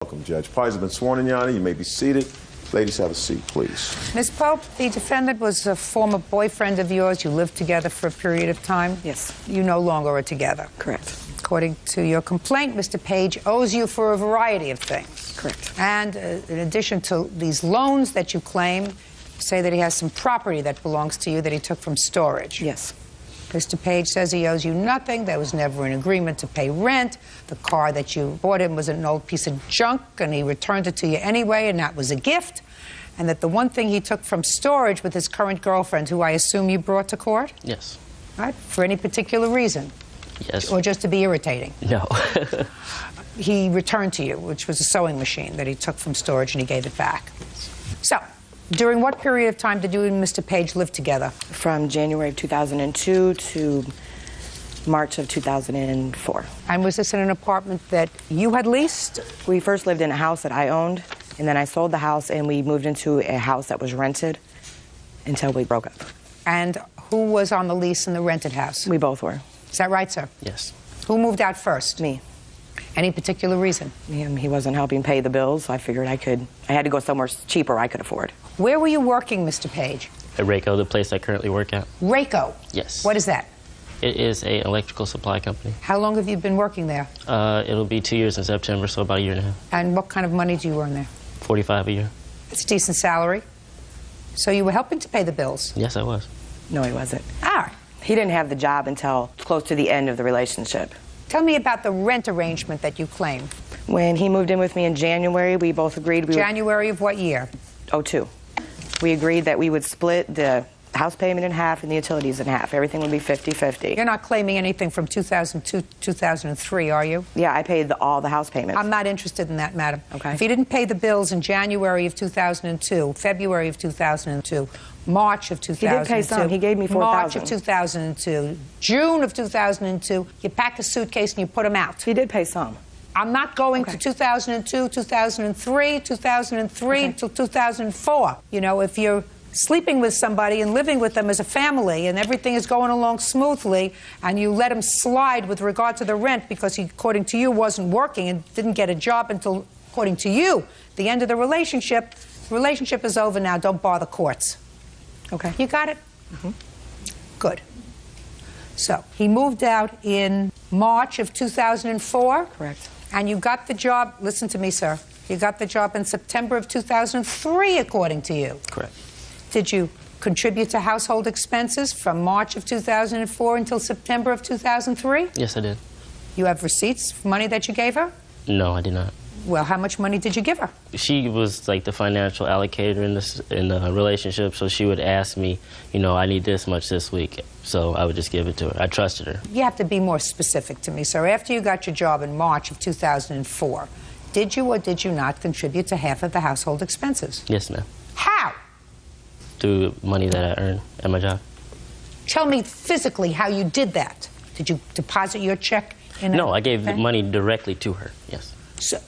Welcome, Judge. Parties have been sworn in, Your Honor. You may be seated. Ladies, have a seat, please. Ms. Pope, the defendant was a former boyfriend of yours. You lived together for a period of time? Yes. You no longer are together? Correct. According to your complaint, Mr. Page owes you for a variety of things. Correct. And in addition to these loans that you claim, say that he has some property that belongs to you that he took from storage. Yes. Mr. Page says he owes you nothing. There was never an agreement to pay rent. The car that you bought him was an old piece of junk, and he returned it to you anyway, and that was a gift. And that the one thing he took from storage with his current girlfriend, who I assume you brought to court? Yes. Right? For any particular reason? Yes. Or just to be irritating? No. He returned to you, which was a sewing machine that he took from storage, and he gave it back. So, during what period of time did you and Mr. Page live together? From January of 2002 to March of 2004. And was this in an apartment that you had leased? We first lived in a house that I owned, and then I sold the house and we moved into a house that was rented until we broke up. And who was on the lease in the rented house? We both were. Is that right, sir? Yes. Who moved out first? Me. Any particular reason? He wasn't helping pay the bills, so I figured I had to go somewhere cheaper I could afford. Where were you working, Mr. Page? At Rayco, the place I currently work at. Rayco? Yes. What is that? It is an electrical supply company. How long have you been working there? It'll be 2 years in September, so about a year and a half. And what kind of money do you earn there? $45 a year. It's a decent salary. So you were helping to pay the bills? Yes, I was. No, he wasn't. Ah. He didn't have the job until close to the end of the relationship. Tell me about the rent arrangement that you claim. When he moved in with me in January, we both agreed we January of what year? would... 02. We agreed that we would split the house payment in half and the utilities in half. Everything would be 50-50. You're not claiming anything from 2002, 2003, are you? Yeah, I paid all the house payments. I'm not interested in that, madam. Okay. If he didn't pay the bills in January of 2002, February of 2002, March of 2002... He did pay some. He gave me $4,000. March of 2002, June of 2002, you pack a suitcase and you put him out. He did pay some. I'm not going to 2002, 2003, 2003 until 2004. You know, if you're sleeping with somebody and living with them as a family and everything is going along smoothly and you let him slide with regard to the rent because he, according to you, wasn't working and didn't get a job until, according to you, the end of the relationship is over now. Don't bother courts. Okay. You got it? Mm-hmm. Good. So, he moved out in March of 2004? Correct. And you got the job, listen to me, sir, you got the job in September of 2003, according to you. Correct. Did you contribute to household expenses from March of 2004 until September of 2003? Yes, I did. You have receipts for money that you gave her? No, I did not. Well, how much money did you give her? She was like the financial allocator in the relationship, so she would ask me, you know, I need this much this week. So I would just give it to her. I trusted her. You have to be more specific to me, sir. After you got your job in March of 2004, did you or did you not contribute to half of the household expenses? Yes, ma'am. How? Through money that I earned at my job. Tell me physically how you did that. Did you deposit your check in No, I gave the money directly to her, yes. So,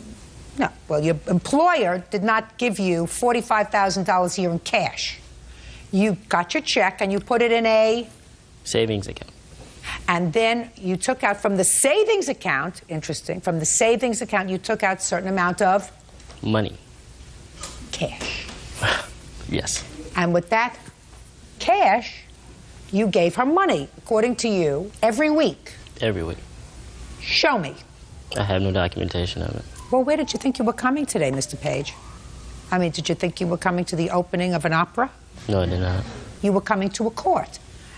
no, well, your employer did not give you $45,000 a year in cash. You got your check and you put it in a... savings account. And then you took out from the savings account, interesting, from the savings account you took out a certain amount of... money. Cash. Yes. And with that cash, you gave her money, according to you, every week. Every week. Show me. I have no documentation of it. Well, where did you think you were coming today, Mr. Page? I mean, did you think you were coming to the opening of an opera? No, I did not. You were coming to a court.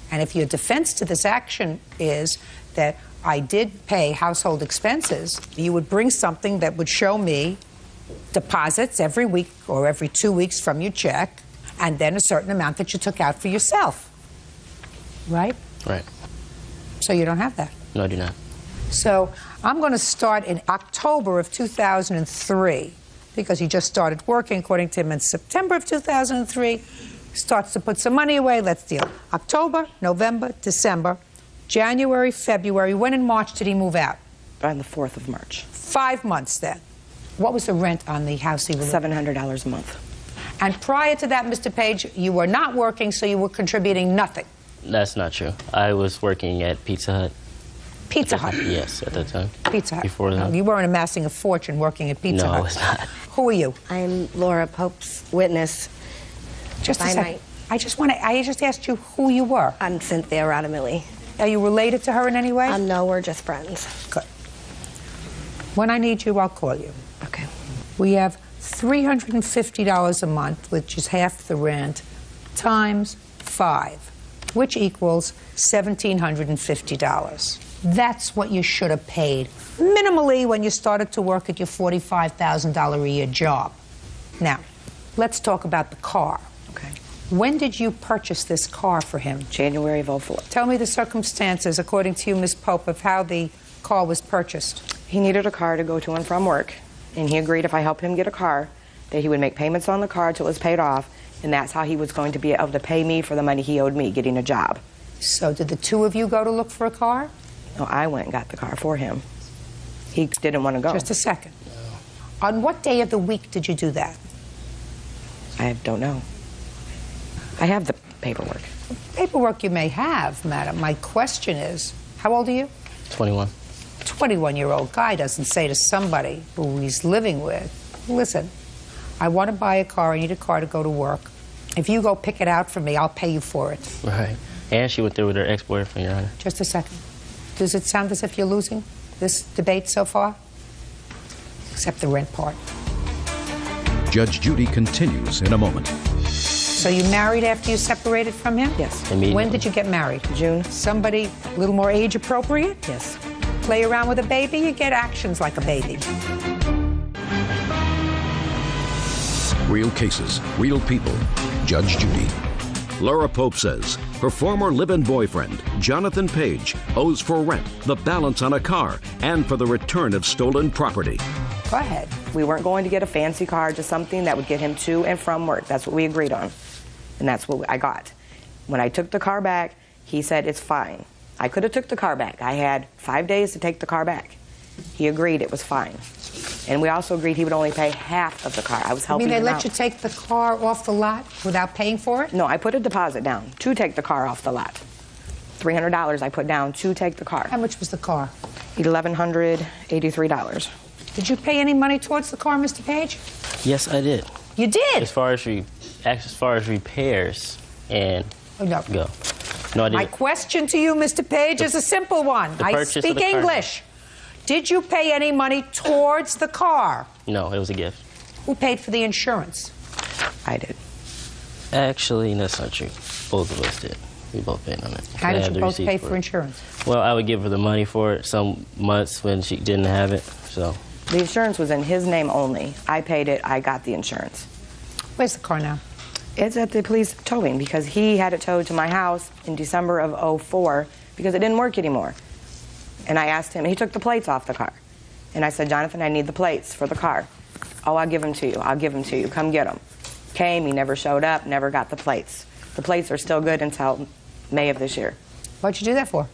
And if your defense to this action is that I did pay household expenses, you would bring something that would show me deposits every week or every 2 weeks from your check, and then a certain amount that you took out for yourself. Right? Right. So you don't have that. No, I do not. So I'm going to start in October of 2003, because he just started working, according to him, in September of 2003, starts to put some money away. Let's deal. October, November, December, January, February. When in March did he move out? On the 4th of March. 5 months then. What was the rent on the house he was living in? $700 a month. And prior to that, Mr. Page, you were not working, so you were contributing nothing. That's not true. I was working at Pizza Hut. Pizza Hut. Yes, at that time. Pizza Hut. Before that. You weren't amassing a fortune working at Pizza Hut. No, it's not. Who are you? I'm Laura Pope's witness. Just a By second. night. I just asked you who you were. I'm Cynthia Radamilli. Are you related to her in any way? No, we're just friends. Good. When I need you, I'll call you. Okay. We have $350 a month, which is half the rent, times 5, which equals $1,750. That's what you should have paid, minimally, when you started to work at your $45,000 a year job. Now, let's talk about the car. Okay. When did you purchase this car for him? January of '04. Tell me the circumstances, according to you, Ms. Pope, of how the car was purchased. He needed a car to go to and from work, and he agreed if I helped him get a car, that he would make payments on the car till it was paid off, and that's how he was going to be able to pay me for the money he owed me getting a job. So did the two of you go to look for a car? No, I went and got the car for him. He didn't want to go. Just a second. On what day of the week did you do that? I don't know. I have the paperwork. Paperwork you may have, madam. My question is, how old are you? 21. 21-year-old guy doesn't say to somebody who he's living with, listen, I want to buy a car, I need a car to go to work. If you go pick it out for me, I'll pay you for it. Right. And she went there with her ex-boyfriend, Your Honor. Just a second. Does it sound as if you're losing this debate so far? Except the rent part. Judge Judy continues in a moment. So you married after you separated from him? Yes. Immediately. When did you get married? June. Somebody a little more age appropriate? Yes. Play around with a baby, you get actions like a baby. Real cases, real people. Judge Judy. Laura Pope says her former live-in boyfriend, Jonathan Page, owes for rent, the balance on a car, and for the return of stolen property. Go ahead. We weren't going to get a fancy car, just something that would get him to and from work. That's what we agreed on, and that's what I got. When I took the car back, he said it's fine. I could have took the car back. I had 5 days to take the car back. He agreed it was fine. And we also agreed he would only pay half of the car. I was I helping mean, they him let out. you take the car off the lot without paying for it? No, I put a deposit down to take the car off the lot. $300 I put down to take the car. How much was the car? $1,183. Did you pay any money towards the car, Mr. Page? Yes, I did. You did? As far as repairs and No. go. No, I My didn't. question to you, Mr. Page, is a simple one. the I purchase of speak the car. English. Did you pay any money towards the car? No, it was a gift. Who paid for the insurance? I did. Actually, that's not true. Both of us did. We both paid on it. How I did have you the both receipt pay for it. insurance? Well, I would give her the money for it some months when she didn't have it, so. The insurance was in his name only. I paid it. I got the insurance. Where's the car now? It's at the police towing because he had it towed to my house in December of '04 because it didn't work anymore. And I asked him, he took the plates off the car. And I said, Jonathan, I need the plates for the car. Oh, I'll give them to you. I'll give them to you. Come get them. Came, he never showed up, never got the plates. The plates are still good until May of this year. What'd you do that for?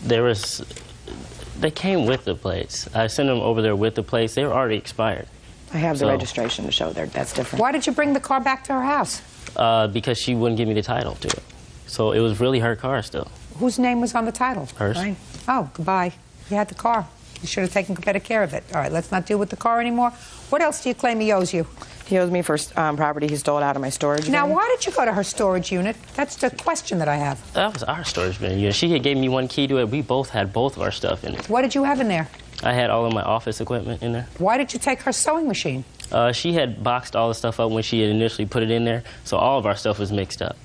They came with the plates. I sent them over there with the plates. They were already expired. I have the So- registration to show that's different. Why did you bring the car back to her house? Because she wouldn't give me the title to it. So it was really her car still. Whose name was on the title? Hers. Mine. Oh, goodbye. You had the car. You should have taken better care of it. All right, let's not deal with the car anymore. What else do you claim he owes you? He owes me for property he stole out of my storage Now, bin. why did you go to her storage unit? That's the question that I have. That was our storage bin. You know, she had gave me one key to it. We both had both of our stuff in it. What did you have in there? I had all of my office equipment in there. Why did you take her sewing machine? She had boxed all the stuff up when she had initially put it in there, so all of our stuff was mixed up.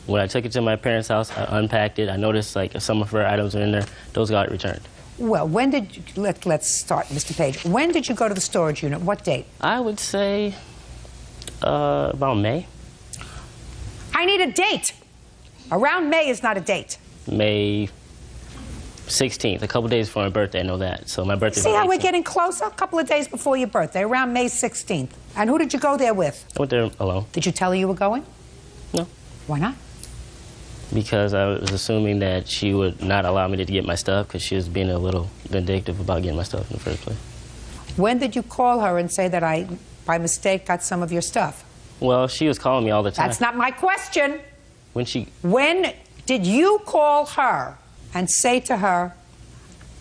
When I took it to my parents' house, I unpacked it. I noticed like some of her items were in there. Those got returned. Well, when did you, let's start, Mr. Page. When did you go to the storage unit? What date? I would say about May. I need a date. Around May is not a date. May 16th, a couple days before my birthday, I know that. So my birthday. See how we're getting closer? A couple of days before your birthday, around May 16th. And who did you go there with? I went there alone. Did you tell her you were going? No. Why not? Because I was assuming that she would not allow me to get my stuff because she was being a little vindictive about getting my stuff in the first place. When did you call her and say that I, by mistake, got some of your stuff? Well, she was calling me all the time. That's not my question. When she... When did you call her and say to her,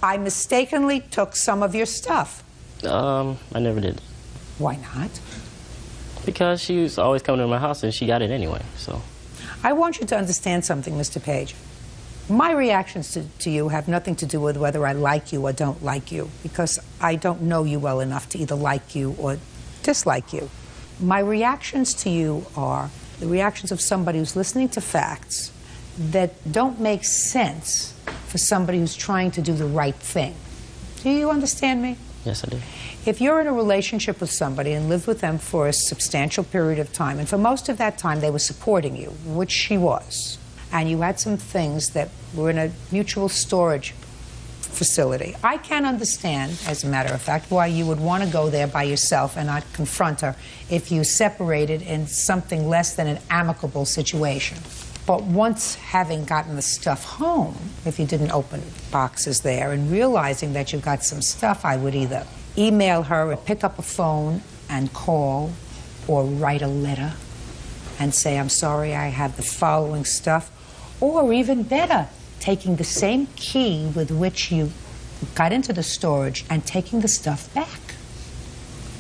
I mistakenly took some of your stuff. I never did. Why not? Because she was always coming to my house and she got it anyway, so. I want you to understand something, Mr. Page. My reactions to you have nothing to do with whether I like you or don't like you, because I don't know you well enough to either like you or dislike you. My reactions to you are the reactions of somebody who's listening to facts that don't make sense for somebody who's trying to do the right thing. Do you understand me? Yes, I do. If you're in a relationship with somebody and lived with them for a substantial period of time, and for most of that time they were supporting you, which she was, and you had some things that were in a mutual storage facility, I can understand, as a matter of fact, why you would want to go there by yourself and not confront her if you separated in something less than an amicable situation. But once having gotten the stuff home, if you didn't open boxes there, and realizing that you got some stuff, I would either email her or pick up a phone and call, or write a letter and say, I'm sorry, I have the following stuff. Or even better, taking the same key with which you got into the storage and taking the stuff back.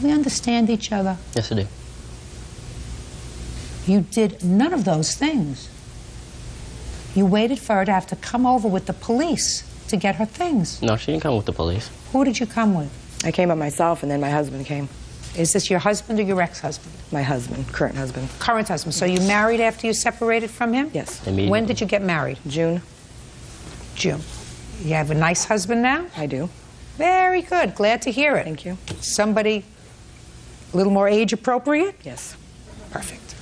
We understand each other. Yes, I do. You did none of those things. You waited for her to have to come over with the police to get her things. No, she didn't come with the police. Who did you come with? I came by myself, and then my husband came. Is this your husband or your ex-husband? My husband, current husband. Current husband. So you married after you separated from him? Yes. Immediately. When did you get married? June. June. You have a nice husband now? I do. Very good. Glad to hear it. Thank you. Somebody a little more age appropriate? Yes. Perfect.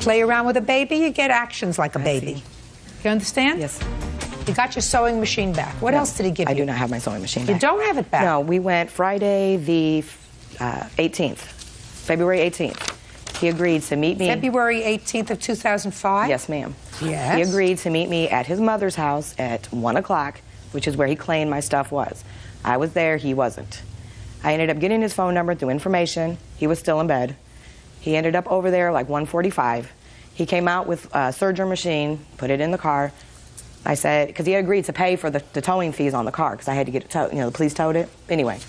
Play around with a baby, you get actions like a baby. see. You understand? Yes. You got your sewing machine back. What else did he give you? I do not have my sewing machine back. You don't have it back? No, we went Friday the 18th, February 18th. He agreed to meet me. February 18th of 2005? Yes, ma'am. Yes. He agreed to meet me at his mother's house at 1 o'clock, which is where he claimed my stuff was. I was there, he wasn't. I ended up getting his phone number through information. He was still in bed. He ended up over there like 1:45. He came out with a serger machine, put it in the car. I said, because he agreed to pay for the towing fees on the car, because I had to get it towed, the police towed it. Anyway,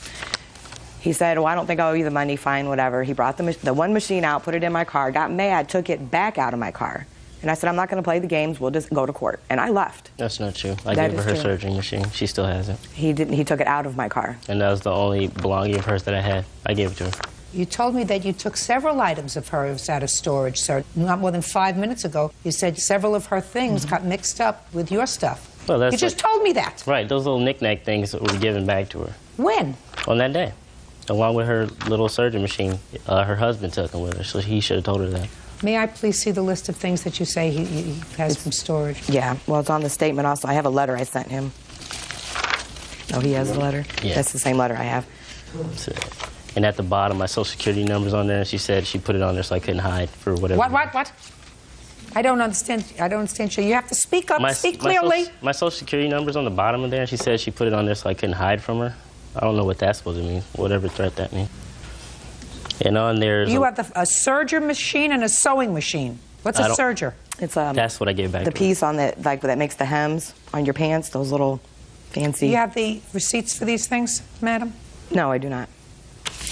he said, well, I don't think I owe you the money, fine, whatever. He brought the one machine out, put it in my car, got mad, took it back out of my car. And I said, I'm not going to play the games, we'll just go to court. And I left. That's not true. I That gave her is her true. surgery machine. She still has it. He didn't. He took it out of my car. And that was the only belonging of hers that I had. I gave it to her. You told me that you took several items of hers out of storage, sir. Not more than 5 minutes ago, you said several of her things got mixed up with your stuff. Well, that's you just told me that. Right, those little knick-knack things that were given back to her When? on that day, along with her little surgery machine. Her husband took them with her, so he should have told her that. May I please see the list of things that you say he has from storage? Yeah, well, it's on the statement also. I have a letter I sent him. Oh, he has the letter? Yeah. That's the same letter I have. So, and at the bottom, my social security number's on there, and she said she put it on there so I couldn't hide for whatever. What? I don't understand. I don't understand. You have to speak up. Speak clearly. My social security number's on the bottom of there, and she said she put it on there so I couldn't hide from her. I don't know what that's supposed to mean, whatever threat that means. And on there, You have a serger machine and a sewing machine. What's a serger? It's that's what I gave back the to her. piece on the that makes the hems on your pants. Those little fancy. Do you have the receipts for these things, madam? No, I do not.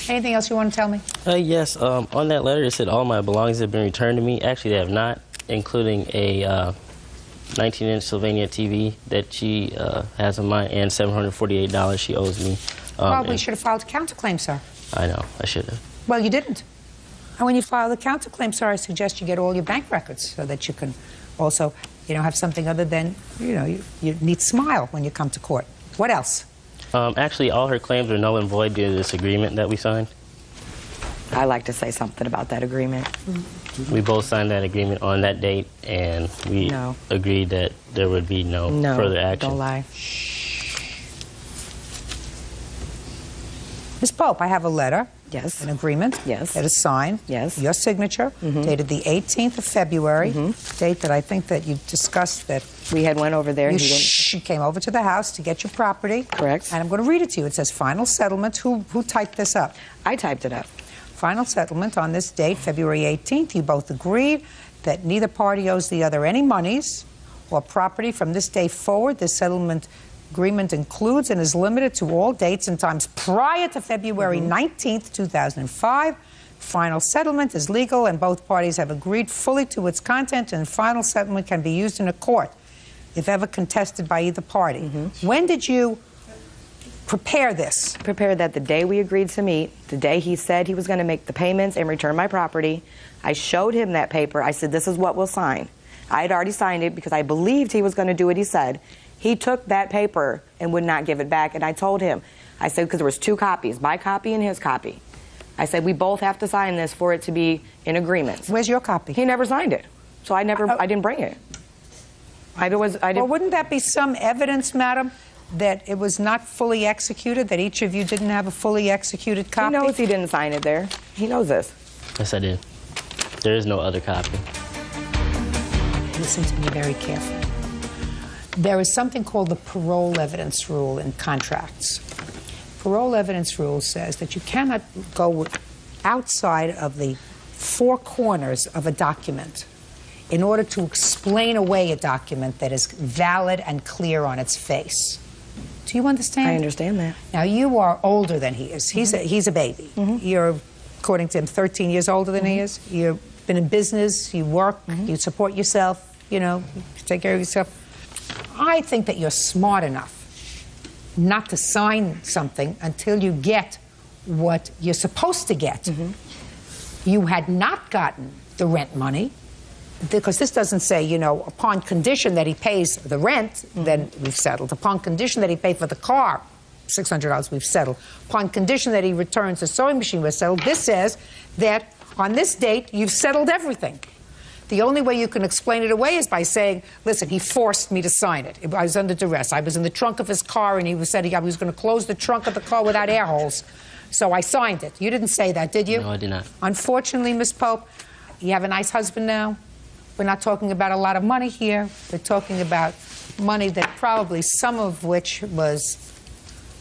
Anything else you want to tell me? Yes, on that letter it said all my belongings have been returned to me. Actually, they have not, including a 19-inch Sylvania TV that she has on mine and $748 she owes me. Probably should have filed a counterclaim, sir. I know, I should have. Well, you didn't. And when you file the counterclaim, sir, I suggest you get all your bank records so that you can also, have something other than, you need smile when you come to court. What else? Actually, all her claims are null and void due to this agreement that we signed. I like to say something about that agreement. We both signed that agreement on that date, and we agreed that there would be no further action. Don't lie. Ms. Pope, I have a letter. Yes. An agreement. Yes. That is signed. Yes. Your signature, dated the 18th of February, date that I think that you discussed that We had went over there and he didn't. you came over to the house to get your property. Correct. And I'm going to read it to you. It says, final settlement. Who typed this up? I typed it up. Final settlement on this date, February 18th. You both agreed that neither party owes the other any monies or property from this day forward. This settlement Agreement includes and is limited to all dates and times prior to February 19th, 2005. Final settlement is legal and both parties have agreed fully to its content, and final settlement can be used in a court if ever contested by either party. When did you prepare this? Prepared that the day we agreed to meet, the day he said he was going to make the payments and return my property. I showed him that paper. I said, this is what we'll sign. I had already signed it because I believed he was going to do what he said. He took that paper and would not give it back, and I told him, I said, because there was 2 copies, my copy and his copy. I said, we both have to sign this for it to be in agreement. Where's your copy? He never signed it, so I didn't bring it. Well, wouldn't that be some evidence, madam, that it was not fully executed, that each of you didn't have a fully executed copy? He knows he didn't sign it there. He knows this. Yes, I did. There is no other copy. Listen to me very carefully. There is something called the parole evidence rule in contracts. Parole evidence rule says that you cannot go outside of the 4 corners of a document in order to explain away a document that is valid and clear on its face. Do you understand? I understand that. Now, you are older than he is. He's a baby. You're, according to him, 13 years older than he is. You've been in business, you work, you support yourself, you know, you take care of yourself. I think that you're smart enough not to sign something until you get what you're supposed to get. You had not gotten the rent money, because this doesn't say, you know, upon condition that he pays the rent, then we've settled. Upon condition that he paid for the car, $600, we've settled. Upon condition that he returns the sewing machine, we've settled. This says that on this date, you've settled everything. The only way you can explain it away is by saying, listen, he forced me to sign it. I was under duress. I was in the trunk of his car, and he said he was going to close the trunk of the car without air holes. So I signed it. You didn't say that, did you? No, I did not. Unfortunately, Miss Pope, you have a nice husband now. We're not talking about a lot of money here. We're talking about money that probably some of which was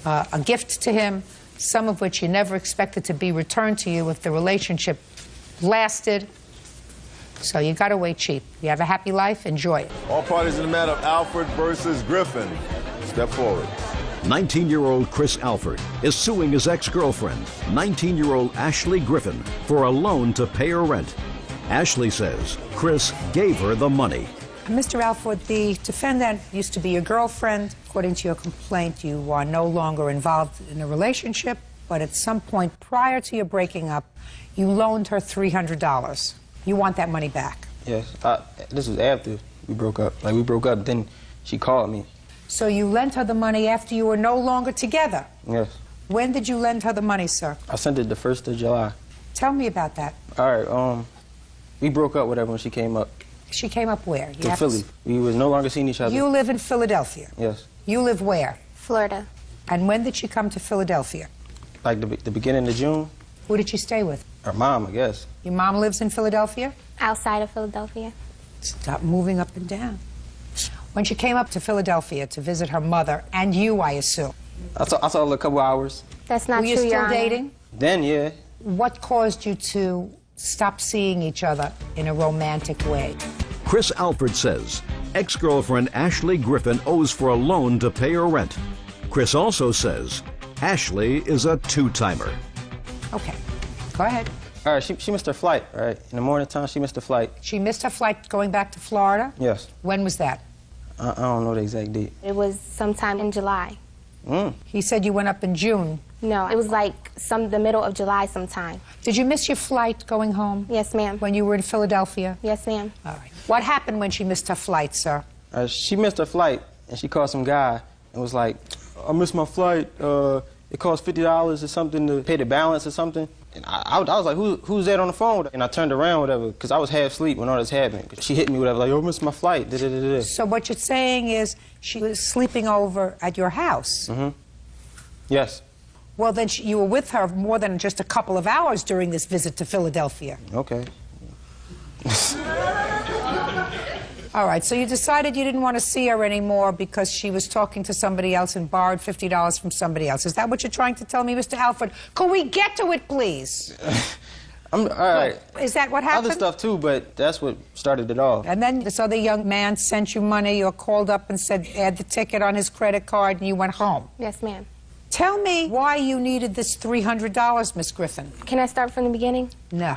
a gift to him, some of which you never expected to be returned to you if the relationship lasted. So you got away cheap. You have a happy life. Enjoy it. All parties in the matter of Alfred versus Griffin. Step forward. 19-year-old Chris Alford is suing his ex-girlfriend, 19-year-old Ashley Griffin, for a loan to pay her rent. Ashley says Chris gave her the money. Mr. Alford, the defendant used to be your girlfriend. According to your complaint, you are no longer involved in a relationship, but at some point prior to your breaking up, you loaned her $300. You want that money back? Yes. This was after we broke up. Like, we broke up, then she called me. So you lent her the money after you were no longer together? Yes. When did you lend her the money, sir? I sent it the 1st of July. Tell me about that. All right, we broke up, whatever, when she came up. She came up where? To Philly. We was no longer seeing each other. You live in Philadelphia? Yes. You live where? Florida. And when did she come to Philadelphia? Like the beginning of June. Who did she stay with? Her mom, I guess. Your mom lives in Philadelphia? Outside of Philadelphia. Stop moving up and down. When she came up to Philadelphia to visit her mother, and you, I assume. I saw her a couple hours. That's not Were true, you Your still Honor. dating? Then, yeah. What caused you to stop seeing each other in a romantic way? Chris Alford says ex-girlfriend Ashley Griffin owes for a loan to pay her rent. Chris also says Ashley is a two-timer. Okay, go ahead. All right, she missed her flight, all right? In the morning time, she missed her flight. She missed her flight going back to Florida? Yes. When was that? I don't know the exact date. It was sometime in July. He said you went up in June. No, it was like the middle of July sometime. Did you miss your flight going home? Yes, ma'am. When you were in Philadelphia? Yes, ma'am. All right. What happened when she missed her flight, sir? She missed her flight, and she called some guy and was like, I missed my flight. It cost $50 or something to pay the balance or something. And I was like, who's that on the phone? And I turned around, whatever, because I was half asleep when all this happened. She hit me, whatever, like, oh, I missed my flight. Da-da-da-da. So what you're saying is she was sleeping over at your house? Mm-hmm. Yes. Well, then you were with her more than just a couple of hours during this visit to Philadelphia. Okay. All right, so you decided you didn't want to see her anymore because she was talking to somebody else and borrowed $50 from somebody else. Is that what you're trying to tell me, Mr. Alford? Could we get to it, please? All right. Is that what happened? Other stuff too, but that's what started it off. And then this other young man sent you money or called up and said, add the ticket on his credit card, and you went home. Yes, ma'am. Tell me why you needed this $300, Miss Griffin. Can I start from the beginning? No.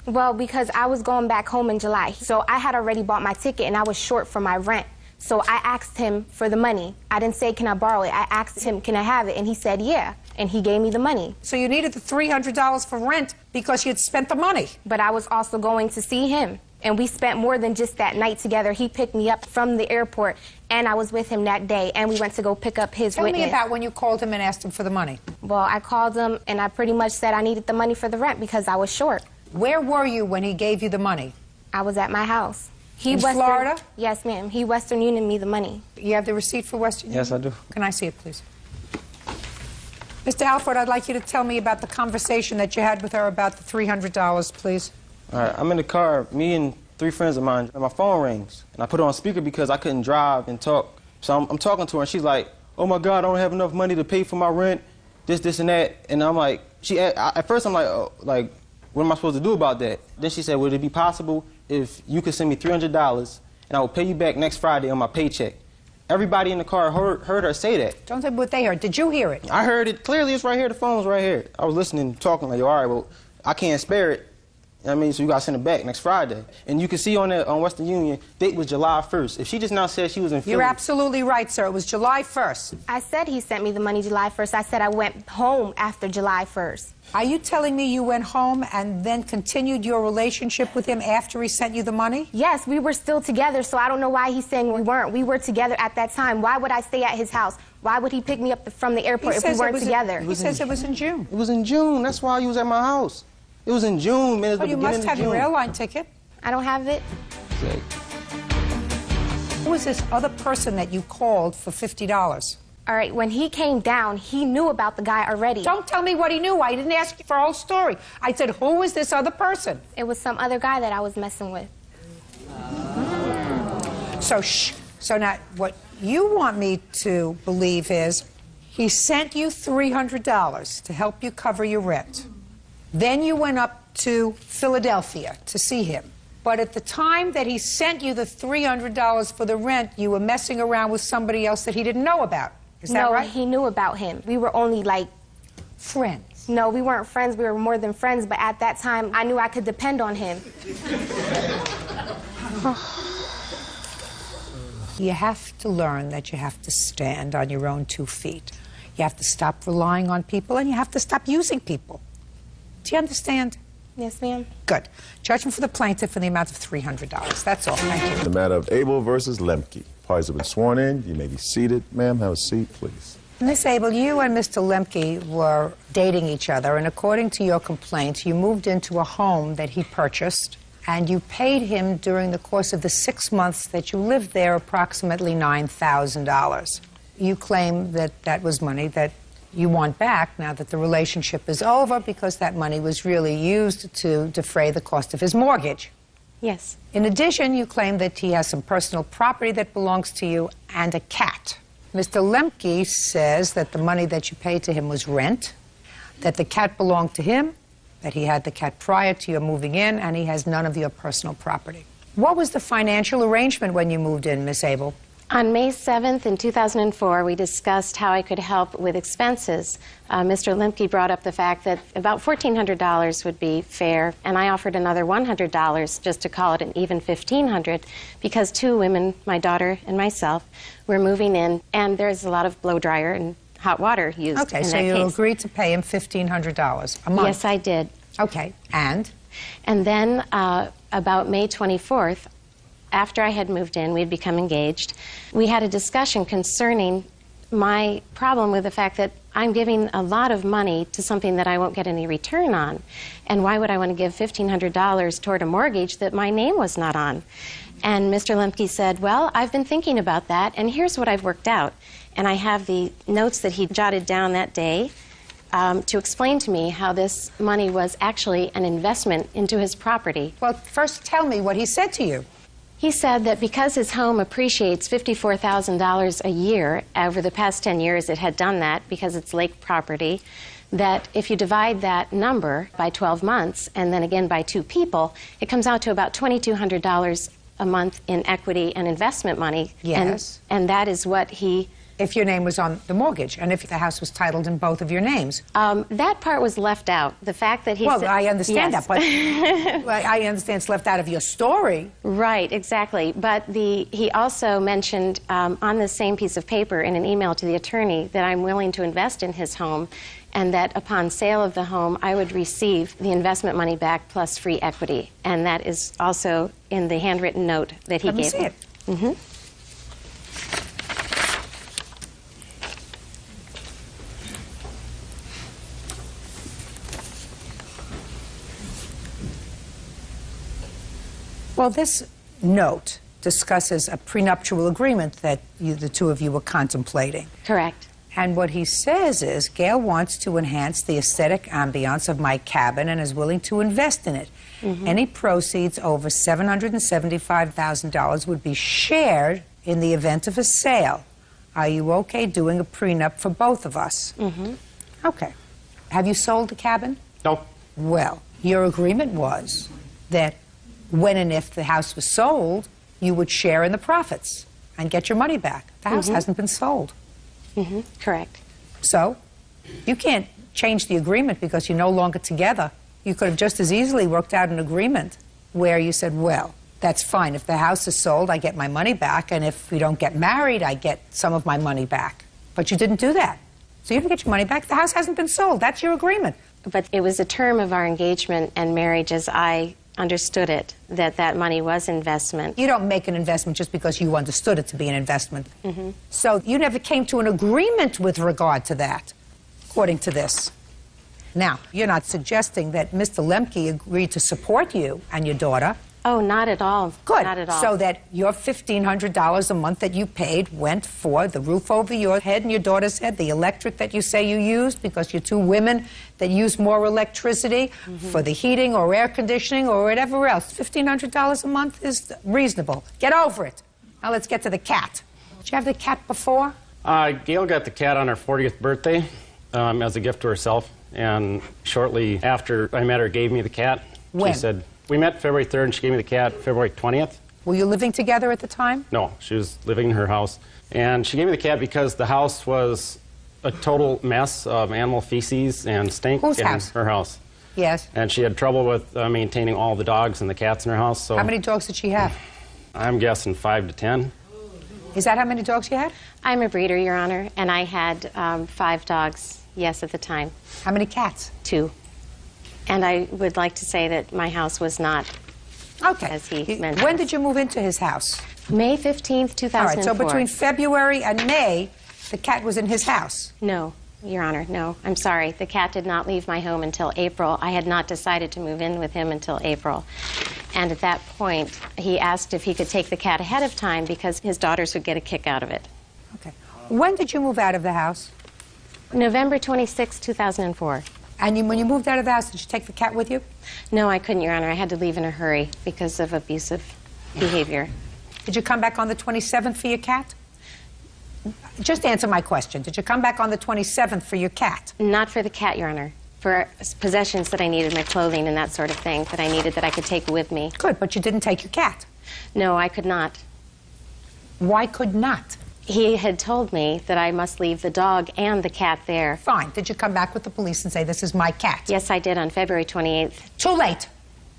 Well, because I was going back home in July. So I had already bought my ticket and I was short for my rent. So I asked him for the money. I didn't say, can I borrow it? I asked him, can I have it? And he said, yeah. And he gave me the money. So you needed the $300 for rent because you had spent the money. But I was also going to see him. And we spent more than just that night together. He picked me up from the airport, and I was with him that day, and we went to go pick up his witness. Tell me about when you called him and asked him for the money. Well, I called him, and I pretty much said I needed the money for the rent because I was short. Where were you when he gave you the money? I was at my house. In Florida? Yes, ma'am. He Western Unioned me the money. You have the receipt for Western Union? Yes, I do. Can I see it, please? Mr. Alford, I'd like you to tell me about the conversation that you had with her about the $300, please. All right, I'm in the car, me and 3 friends of mine, and my phone rings. And I put it on speaker because I couldn't drive and talk. So I'm talking to her, and she's like, oh my God, I don't have enough money to pay for my rent, this, and that. And I'm like, at first I'm like, oh, like, what am I supposed to do about that? Then she said, would it be possible if you could send me $300 and I will pay you back next Friday on my paycheck? Everybody in the car heard her say that. Don't tell me what they heard. Did you hear it? I heard it. Clearly, it's right here. The phone's right here. I was listening, talking like, all right, well, I can't spare it. You know what I mean? So you got to send it back next Friday. And you can see on Western Union, date was July 1st. If she just now said she was in Philly. You're absolutely right, sir. It was July 1st. I said he sent me the money July 1st. I said I went home after July 1st. Are you telling me you went home and then continued your relationship with him after he sent you the money? Yes, we were still together, so I don't know why he's saying we weren't. We were together at that time. Why would I stay at his house? Why would he pick me up from the airport if we weren't together? He says it was in June. It was in June. That's why you was at my house. It was in June, man. Well, you must have your airline ticket. I don't have it. Who was this other person that you called for $50? All right, when he came down, he knew about the guy already. Don't tell me what he knew. I didn't ask you for a whole story. I said, who was this other person? It was some other guy that I was messing with. So now what you want me to believe is he sent you $300 to help you cover your rent. Then you went up to Philadelphia to see him. But at the time that he sent you the $300 for the rent, you were messing around with somebody else that he didn't know about. Is that right? No, he knew about him. We were only like... friends. No, we weren't friends. We were more than friends. But at that time, I knew I could depend on him. You have to learn that you have to stand on your own 2 feet. You have to stop relying on people, and you have to stop using people. Do you understand? Yes, ma'am. Good. Judgment for the plaintiff in the amount of $300. That's all. Thank you. The matter of Abel versus Lemke. Parties have been sworn in. You may be seated. Ma'am, have a seat, please. Miss Abel, you and Mr. Lemke were dating each other, and according to your complaint, you moved into a home that he purchased, and you paid him during the course of the 6 months that you lived there approximately $9,000. You claim that that was money that you want back now that the relationship is over because that money was really used to defray the cost of his mortgage. Yes. In addition, you claim that he has some personal property that belongs to you and a cat. Mr. Lemke says that the money that you paid to him was rent, that the cat belonged to him, that he had the cat prior to your moving in, and he has none of your personal property. What was the financial arrangement when you moved in, Miss Abel? On May 7th in 2004, we discussed how I could help with expenses. Mr. Lemke brought up the fact that about $1,400 would be fair, and I offered another $100 just to call it an even $1,500 because 2 women, my daughter and myself, were moving in, and there's a lot of blow dryer and hot water used in that case. Okay, so you agreed to pay him $1,500 a month? Yes, I did. Okay, and? And then about May 24th, after I had moved in, we had become engaged, we had a discussion concerning my problem with the fact that I'm giving a lot of money to something that I won't get any return on. And why would I want to give $1,500 toward a mortgage that my name was not on? And Mr. Lemke said, well, I've been thinking about that, and here's what I've worked out. And I have the notes that he jotted down that day to explain to me how this money was actually an investment into his property. Well, first tell me what he said to you. He said that because his home appreciates $54,000 a year, over the past 10 years it had done that because it's lake property, that if you divide that number by 12 months and then again by 2 people, it comes out to about $2,200 a month in equity and investment money. Yes. And that is what he... If your name was on the mortgage and if the house was titled in both of your names. That part was left out. The fact that he Well, said... I understand Yes. that, but I understand it's left out of your story. Right, exactly. But he also mentioned on the same piece of paper in an email to the attorney that I'm willing to invest in his home and that upon sale of the home, I would receive the investment money back plus free equity. And that is also in the handwritten note that he Let me gave see me. it. Mm-hmm. Well, this note discusses a prenuptial agreement that the two of you were contemplating. Correct. And what he says is, Gail wants to enhance the aesthetic ambiance of my cabin and is willing to invest in it. Mm-hmm. Any proceeds over $775,000 would be shared in the event of a sale. Are you okay doing a prenup for both of us? Mm-hmm. Okay. Have you sold the cabin? No. Well, your agreement was that when and if the house was sold, you would share in the profits and get your money back. The house hasn't been sold. Mm-hmm. Correct. So, you can't change the agreement because you're no longer together. You could have just as easily worked out an agreement where you said, well, that's fine. If the house is sold, I get my money back, and if we don't get married, I get some of my money back. But you didn't do that. So you didn't get your money back. The house hasn't been sold. That's your agreement. But it was a term of our engagement and marriage as I understood it, that that money was investment. You don't make an investment just because you understood it to be an investment. Mm-hmm. So you never came to an agreement with regard to that, according to this. Now, you're not suggesting that Mr. Lemke agreed to support you and your daughter. Oh, not at all. Good. Not at all. So that your $1,500 a month that you paid went for the roof over your head and your daughter's head, the electric that you say you used because you're two women that use more electricity for the heating or air conditioning or whatever else. $1,500 a month is reasonable. Get over it. Now let's get to the cat. Did you have the cat before? Gail got the cat on her 40th birthday as a gift to herself, and shortly after I met her, gave me the cat. When? She said, we met February 3rd, and she gave me the cat February 20th. Were you living together at the time? No, she was living in her house. And she gave me the cat because the house was a total mess of animal feces and stink Whose in house? her house. Yes. And she had trouble with maintaining all the dogs and the cats in her house. So How many dogs did she have? I'm guessing 5 to 10. Is that how many dogs you had? I'm a breeder, Your Honor, and I had 5 dogs, yes, at the time. How many cats? 2. And I would like to say that my house was not, Okay. as he mentioned. When did you move into his house? May 15th, 2004. All right, so between February and May, the cat was in his house. No, Your Honor, no. I'm sorry. The cat did not leave my home until April. I had not decided to move in with him until April. And at that point, he asked if he could take the cat ahead of time because his daughters would get a kick out of it. Okay. When did you move out of the house? November 26, 2004. And when you moved out of the house, did you take the cat with you? No, I couldn't, Your Honor. I had to leave in a hurry because of abusive behavior. Did you come back on the 27th for your cat? Just answer my question. Did you come back on the 27th for your cat? Not for the cat, Your Honor. For possessions that I needed, my clothing and that sort of thing that I needed that I could take with me. Good, but you didn't take your cat. No, I could not. Why could not? He had told me that I must leave the dog and the cat there. Fine. Did you come back with the police and say, this is my cat? Yes, I did on February 28th. Too late.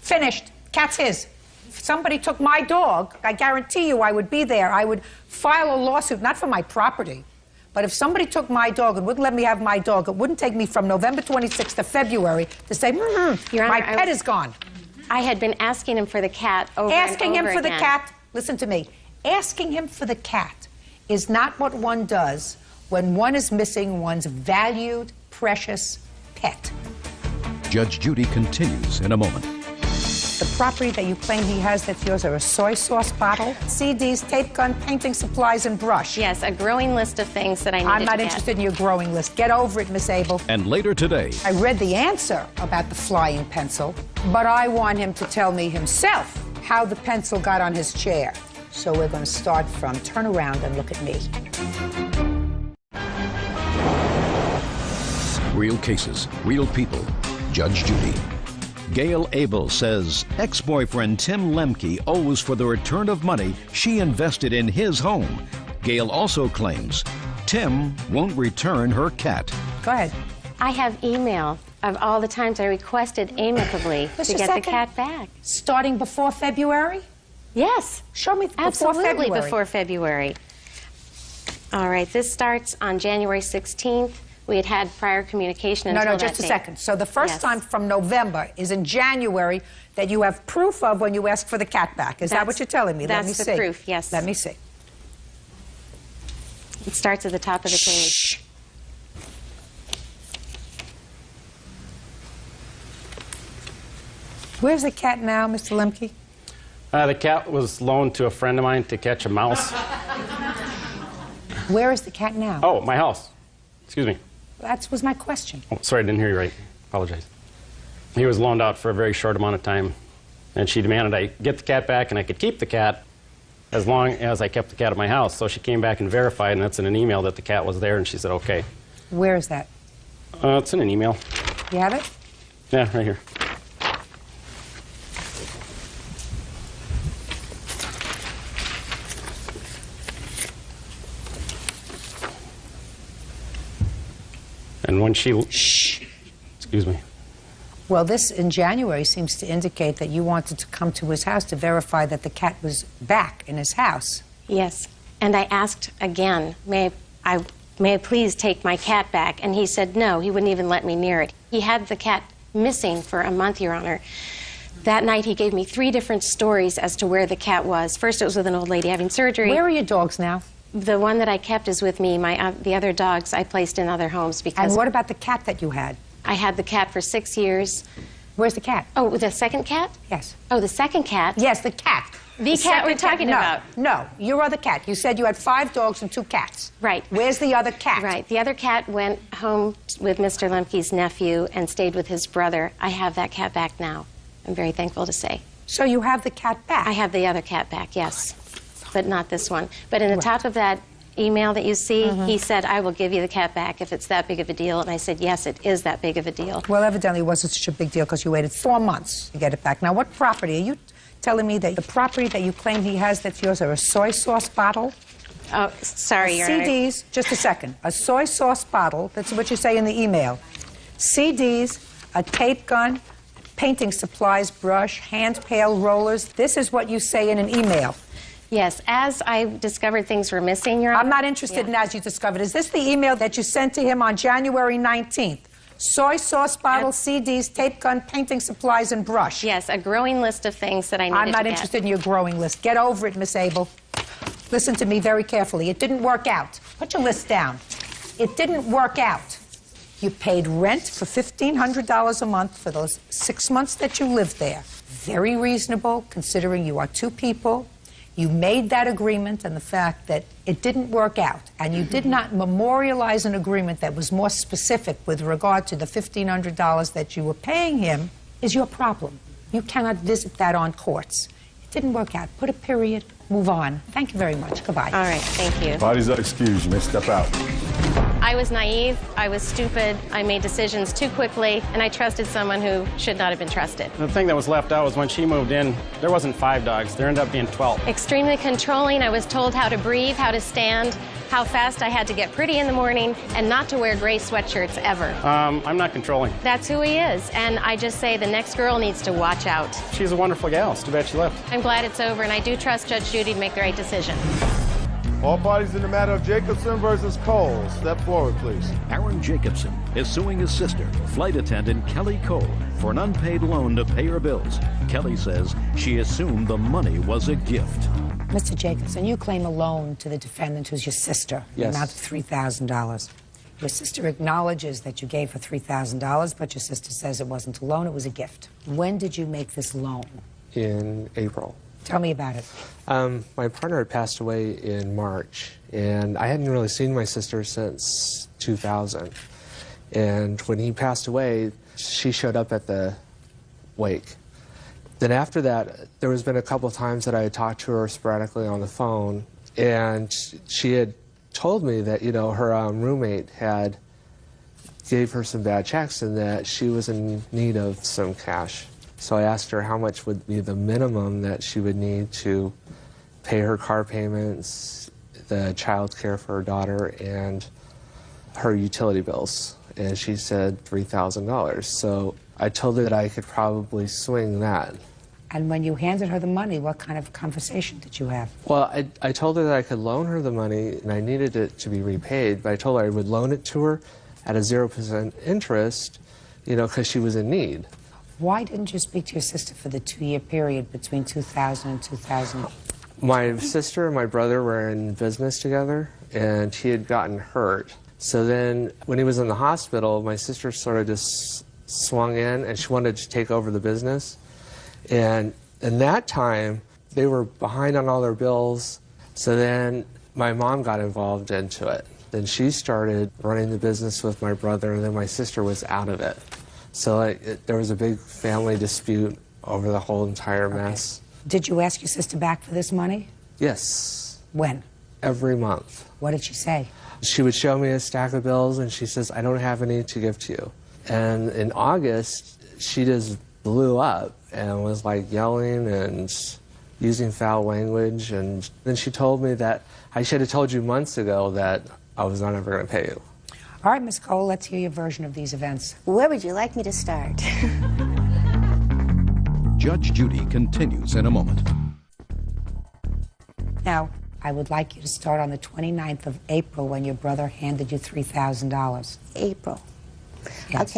Finished. Cat's his. If somebody took my dog, I guarantee you I would be there. I would file a lawsuit, not for my property, but if somebody took my dog and wouldn't let me have my dog, it wouldn't take me from November 26th to February to say, Your my Honor, pet is gone. I had been asking him for the cat over Asking and him over for again. the cat, listen to me, asking him for the cat is not what one does when one is missing one's valued, precious pet. Judge Judy continues in a moment. The property that you claim he has that's yours are a soy sauce bottle, CDs, tape gun, painting supplies, and brush. Yes, a growing list of things that I needed I'm not to get. interested in your growing list. Get over it, Miss Abel. And later today, I read the answer about the flying pencil, but I want him to tell me himself how the pencil got on his chair. So we're going to start from turn around and look at me. Real cases, real people. Judge Judy. Gail Abel says ex-boyfriend Tim Lemke owes for the return of money she invested in his home. Gail also claims Tim won't return her cat. Go ahead. I have email of all the times I requested amicably Just to a get second. the cat back. Starting before February? Yes. Show me before Absolutely February. before February. All right, this starts on January 16th. We had had prior communication No, until just that a date. second. So the first Yes. time from November is in January that you have proof of when you asked for the cat back. Is that That's- what you're telling me? Let me that's the see. proof, yes. Let me see. It starts at the top of the page. Shh. Where's the cat now, Mr. Lemke? The cat was loaned to a friend of mine to catch a mouse. Where is the cat now? Oh, my house. Excuse me. That was my question. Oh, sorry, I didn't hear you right. Apologize. He was loaned out for a very short amount of time, and she demanded I get the cat back and I could keep the cat as long as I kept the cat at my house. So she came back and verified, and that's in an email that the cat was there, and she said, okay. Where is that? It's in an email. You have it? Yeah, right here. And when she... Shh. Excuse me. Well, this in January seems to indicate that you wanted to come to his house to verify that the cat was back in his house. Yes. And I asked again, may I please take my cat back? And he said no, he wouldn't even let me near it. He had the cat missing for a month, Your Honor. That night he gave me 3 different stories as to where the cat was. First it was with an old lady having surgery. Where are your dogs now? The one that I kept is with me. The other dogs I placed in other homes because... And what about the cat that you had? I had the cat for 6 years. Where's the cat? Oh, the second cat? Yes. Oh, the second cat? Yes, the cat. The cat we're talking about. No, your other cat. You said you had 5 dogs and 2 cats. Right. Where's the other cat? Right. The other cat went home with Mr. Lemke's nephew and stayed with his brother. I have that cat back now. I'm very thankful to say. So you have the cat back? I have the other cat back, yes. But not this one. But in the top of that email that you see, he said, I will give you the cat back if it's that big of a deal. And I said, yes, it is that big of a deal. Well, evidently it wasn't such a big deal because you waited 4 months to get it back. Now, what property? Are you telling me that the property that you claim he has that's yours are a soy sauce bottle? Oh, sorry, Your Honor. CDs, just a second. A soy sauce bottle, that's what you say in the email. CDs, a tape gun, painting supplies, brush, hand pail rollers. This is what you say in an email. Yes, as I discovered things were missing, Your Honor. I'm not interested in as you discovered. Is this the email that you sent to him on January 19th? Soy sauce bottle, CDs, tape gun, painting supplies, and brush. Yes, a growing list of things that I needed I'm not to get. interested in your growing list. Get over it, Miss Abel. Listen to me very carefully. It didn't work out. Put your list down. It didn't work out. You paid rent for $1,500 a month for those 6 months that you lived there. Very reasonable, considering you are 2 people. You made that agreement, and the fact that it didn't work out, and you did not memorialize an agreement that was more specific with regard to the $1,500 that you were paying him is your problem. You cannot visit that on courts. It didn't work out. Put a period, move on. Thank you very much. Goodbye. All right, thank you. Parties are excused. You may step out. I was naive, I was stupid, I made decisions too quickly, and I trusted someone who should not have been trusted. The thing that was left out was when she moved in, there wasn't 5 dogs. There ended up being 12. Extremely controlling, I was told how to breathe, how to stand, how fast I had to get pretty in the morning, and not to wear gray sweatshirts ever. I'm not controlling. That's who he is, and I just say the next girl needs to watch out. She's a wonderful gal. It's too bad she left. I'm glad it's over, and I do trust Judge Judy to make the right decision. All parties in the matter of Jacobson versus Cole, step forward, please. Aaron Jacobson is suing his sister, flight attendant Kelly Cole, for an unpaid loan to pay her bills. Kelly says she assumed the money was a gift. Mr. Jacobson, you claim a loan to the defendant who's your sister, Yes. the amount of $3,000. Your sister acknowledges that you gave her $3,000, but your sister says it wasn't a loan, it was a gift. When did you make this loan? In April. Tell me about it. My partner had passed away in March, and I hadn't really seen my sister since 2000. And when he passed away, she showed up at the wake. Then after that, there has been a couple of times that I had talked to her sporadically on the phone, and she had told me that, you know, her roommate had gave her some bad checks and that she was in need of some cash. So I asked her how much would be the minimum that she would need to pay her car payments, the child care for her daughter, and her utility bills. And she said $3,000. So I told her that I could probably swing that. And when you handed her the money, what kind of conversation did you have? Well, I told her that I could loan her the money and I needed it to be repaid, but I told her I would loan it to her at a 0% interest, you know, because she was in need. Why didn't you speak to your sister for the 2-year period between 2000 and 2000? My sister and my brother were in business together, and he had gotten hurt. So then when he was in the hospital, my sister sort of just swung in, and she wanted to take over the business. And in that time, they were behind on all their bills, so then my mom got involved into it. Then she started running the business with my brother, and then my sister was out of it. So there was a big family dispute over the whole entire mess. Did you ask your sister back for this money? Yes. When? Every month. What did she say? She would show me a stack of bills, and she says, I don't have any to give to you. And in August, she just blew up and was like yelling and using foul language. And then she told me that I should have told you months ago that I was not ever going to pay you. All right, Ms. Cole, let's hear your version of these events. Where would you like me to start? Judge Judy continues in a moment. Now, I would like you to start on the 29th of April when your brother handed you $3,000. April. Yes.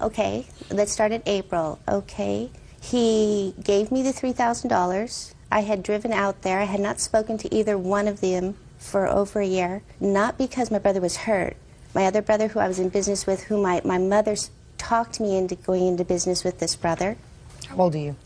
Okay, let's start at April. Okay, he gave me the $3,000. I had driven out there. I had not spoken to either one of them for over a year, not because my brother was hurt. My other brother, who I was in business with, who my mother talked me into going into business with this brother. How old are you?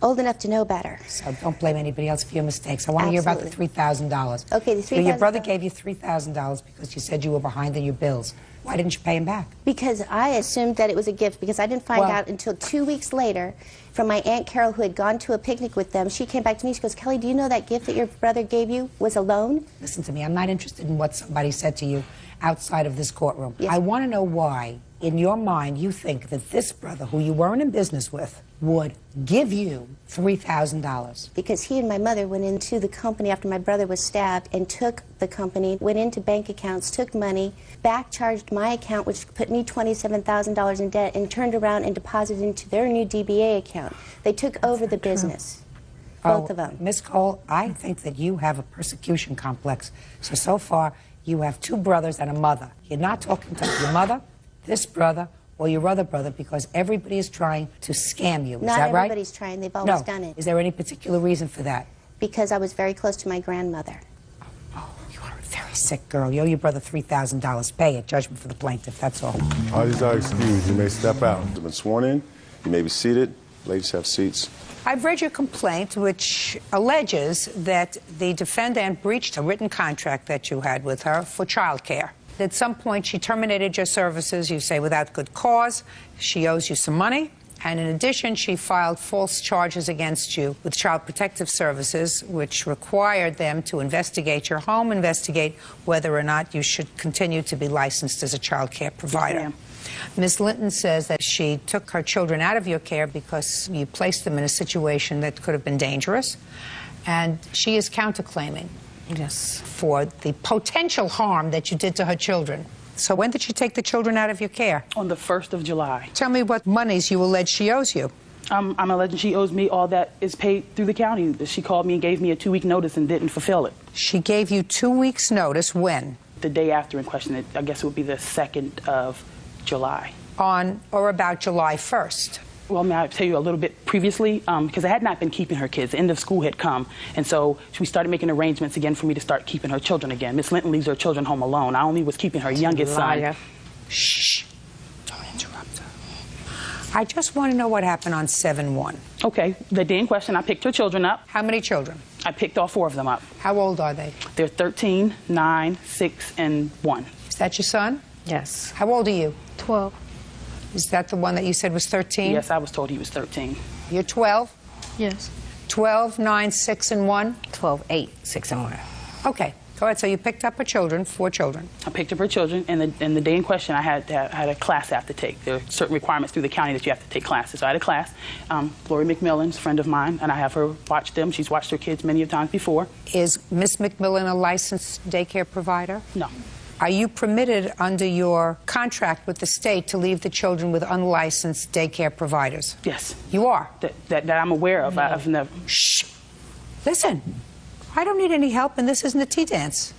Old enough to know better. So don't blame anybody else for your mistakes. I want to hear about the $3,000. Okay, the $3,000. Your brother gave you $3,000 because you said you were behind in your bills. Why didn't you pay him back? Because I assumed that it was a gift, because I didn't find out until 2 weeks later from my Aunt Carol, who had gone to a picnic with them. She came back to me, she goes, Kelly, do you know that gift that your brother gave you was a loan? Listen to me, I'm not interested in what somebody said to you outside of this courtroom. Yes. I want to know why, in your mind, you think that this brother, who you weren't in business with, would give you $3,000. Because he and my mother went into the company after my brother was stabbed and took the company, went into bank accounts, took money, back-charged my account, which put me $27,000 in debt, and turned around and deposited into their new DBA account. They took over the business. Both of them. Miss Cole, I think that you have a persecution complex. So far, you have two brothers and a mother. You're not talking to your mother, this brother, or your other brother, because everybody is trying to scam you. Is that right? Not everybody's trying. They've always done it. Is there any particular reason for that? Because I was very close to my grandmother. Oh, you are a very sick girl. You owe your brother $3,000. Pay it. Judgment for the plaintiff. That's all. Parties are excused. You may step out. You've been sworn in. You may be seated. Ladies, have seats. I've read your complaint, which alleges that the defendant breached a written contract that you had with her for child care. At some point, she terminated your services, you say, without good cause. She owes you some money. And in addition, she filed false charges against you with Child Protective Services, which required them to investigate your home, investigate whether or not you should continue to be licensed as a child care provider. Yes, ma'am. Ms. Linton says that she took her children out of your care because you placed them in a situation that could have been dangerous. And she is counterclaiming. Yes. For the potential harm that you did to her children. So when did she take the children out of your care? On the 1st of July. Tell me what monies you allege she owes you. I'm alleging she owes me all that is paid through the county. She called me and gave me a 2-week notice and didn't fulfill it. She gave you 2 weeks' notice when? The day after in question. I guess it would be the 2nd of July. On or about July 1st? Well, may I tell you a little bit previously? Because I had not been keeping her kids. The end of school had come, and so we started making arrangements again for me to start keeping her children again. Miss Linton leaves her children home alone. I only was keeping her youngest son. Shh. Don't interrupt her. I just want to know what happened on 7/1. Okay. The day in question, I picked her children up. How many children? I picked all 4 of them up. How old are they? They're 13, 9, 6, and 1. Is that your son? Yes. How old are you? 12. Is that the one that you said was 13? Yes, I was told he was 13. You're 12? Yes. 12, 9, 6, and 1? 12, 8, 6, and 1. Okay, Go ahead. So you picked up her children, 4 children. I picked up her children, and the day in question, I had a class I have to take. There are certain requirements through the county that you have to take classes. So I had a class. Gloria McMillan's a friend of mine, and I have her watch them. She's watched her kids many times before. Is Miss McMillan a licensed daycare provider? No. Are you permitted under your contract with the state to leave the children with unlicensed daycare providers? Yes. You are? That I'm aware of. No. I've never... Shh. Listen, I don't need any help, and this isn't a tea dance.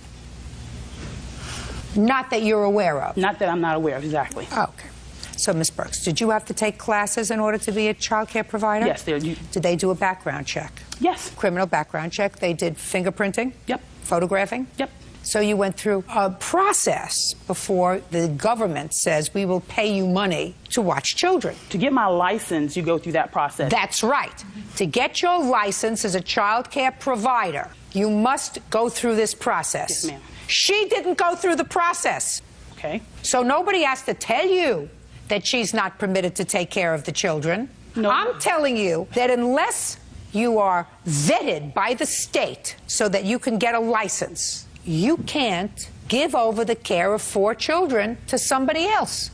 Not that you're aware of. Not that I'm not aware of, exactly. Oh, okay. So, Ms. Burks, did you have to take classes in order to be a child care provider? Yes. Did they do a background check? Yes. Criminal background check. They did fingerprinting? Yep. Photographing? Yep. So you went through a process before the government says we will pay you money to watch children. To get my license, you go through that process. That's right. To get your license as a child care provider, you must go through this process. Yes, ma'am. She didn't go through the process. Okay. So nobody has to tell you that she's not permitted to take care of the children. No. I'm telling you that unless you are vetted by the state so that you can get a license, you can't give over the care of 4 children to somebody else.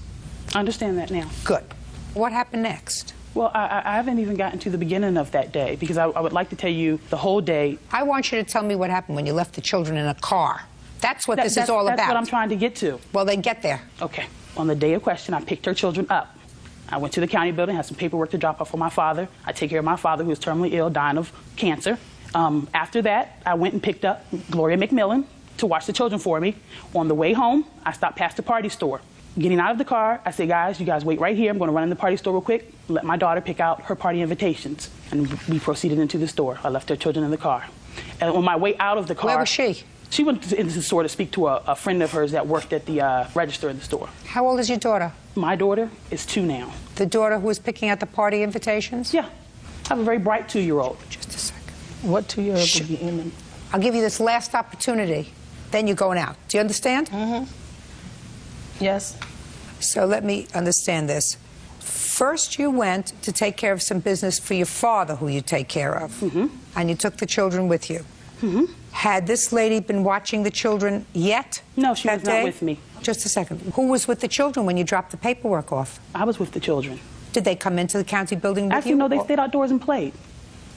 I understand that now. Good. What happened next? Well, I haven't even gotten to the beginning of that day, because I would like to tell you the whole day. I want you to tell me what happened when you left the children in a car. That's what this is all about. That's what I'm trying to get to. Well, then get there. Okay. On the day of question, I picked her children up. I went to the county building, had some paperwork to drop off for my father. I take care of my father, who is terminally ill, dying of cancer. After that, I went and picked up Gloria McMillan to watch the children for me. On the way home, I stopped past the party store. Getting out of the car, I said, guys, you guys wait right here. I'm going to run in the party store real quick, let my daughter pick out her party invitations. And we proceeded into the store. I left her children in the car. And on my way out of the car... Where was she? She went into the store to speak to a friend of hers that worked at the register in the store. How old is your daughter? My daughter is 2 now. The daughter who was picking out the party invitations? Yeah. I have a very bright 2-year-old. Just a second. What 2-year-old would be in them? I'll give you this last opportunity. Then you're going out. Do you understand? Mm-hmm. Yes. So let me understand this. First, you went to take care of some business for your father, who you take care of. Mm-hmm. And you took the children with you. Mm-hmm. Had this lady been watching the children yet? No, she was that day? not with me. Just a second. Who was with the children when you dropped the paperwork off? I was with the children. Did they come into the county building with Actually, you? no, they stayed outdoors and played.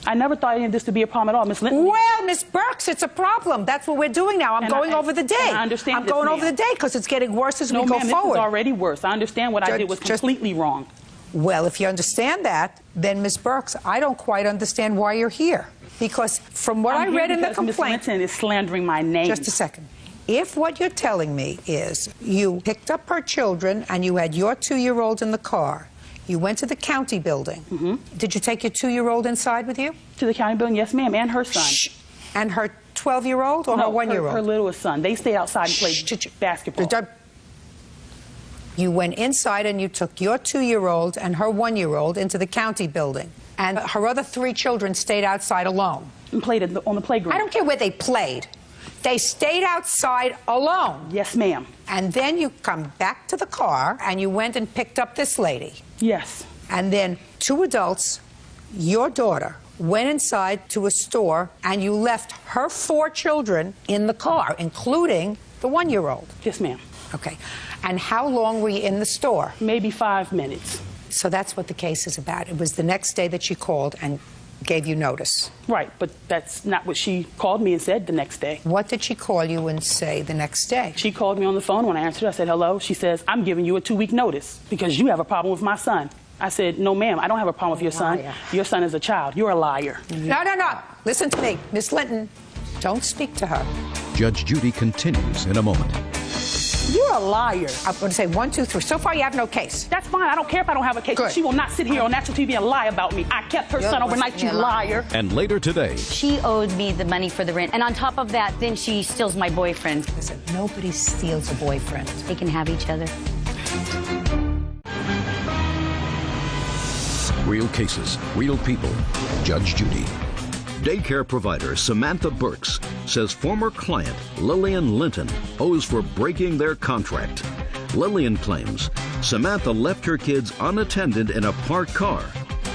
I never thought any of this to be a problem at all, Miss Linton. Well, Miss Burks, it's a problem. That's what we're doing now. I'm going over the day. I understand. I'm going over the day because it's getting worse as we go forward. forward. This is already worse. I understand what I did was completely wrong. Well, if you understand that, then Miss Burks, I don't quite understand why you're here. Because from what I read in the complaint... Miss Linton is slandering my name. Just a second. If what you're telling me is you picked up her children and you had your 2-year-old in the car, you went to the county building. Mm-hmm. Did you take your 2-year-old inside with you? To the county building, yes, ma'am, and her son. Shh. And her 12-year-old or no, her 1-year-old? Her littlest son. They stayed outside and played basketball. You went inside and you took your 2-year-old and her 1-year-old into the county building. And her other 3 children stayed outside alone. And played on the playground. I don't care where they played. They stayed outside alone. Yes, ma'am. And then you come back to the car and you went and picked up this lady. Yes. And then 2 adults, your daughter, went inside to a store and you left her 4 children in the car, including the 1-year-old. Yes, ma'am. Okay. And how long were you in the store? Maybe 5 minutes. So that's what the case is about. It was the next day that she called and gave you notice. Right, but that's not what she called me and said the next day. What did she call you and say the next day? She called me on the phone. When I answered, I said, hello. She says, I'm giving you a 2-week notice because you have a problem with my son. I said, no, ma'am, I don't have a problem with your son. Your son is a child. You're a liar. No, no, no. Listen to me. Miss Linton, don't speak to her. Judge Judy continues in a moment. You're a liar. I'm going to say 1, 2, 3. So far, you have no case. That's fine. I don't care if I don't have a case. Good. She will not sit here on national TV and lie about me. I kept her son overnight, you liar. And later today. She owed me the money for the rent. And on top of that, then she steals my boyfriend. Listen, nobody steals a boyfriend. They can have each other. Real cases, real people. Judge Judy. Daycare provider Samantha Burks says former client Lillian Linton owes for breaking their contract. Lillian claims Samantha left her kids unattended in a parked car.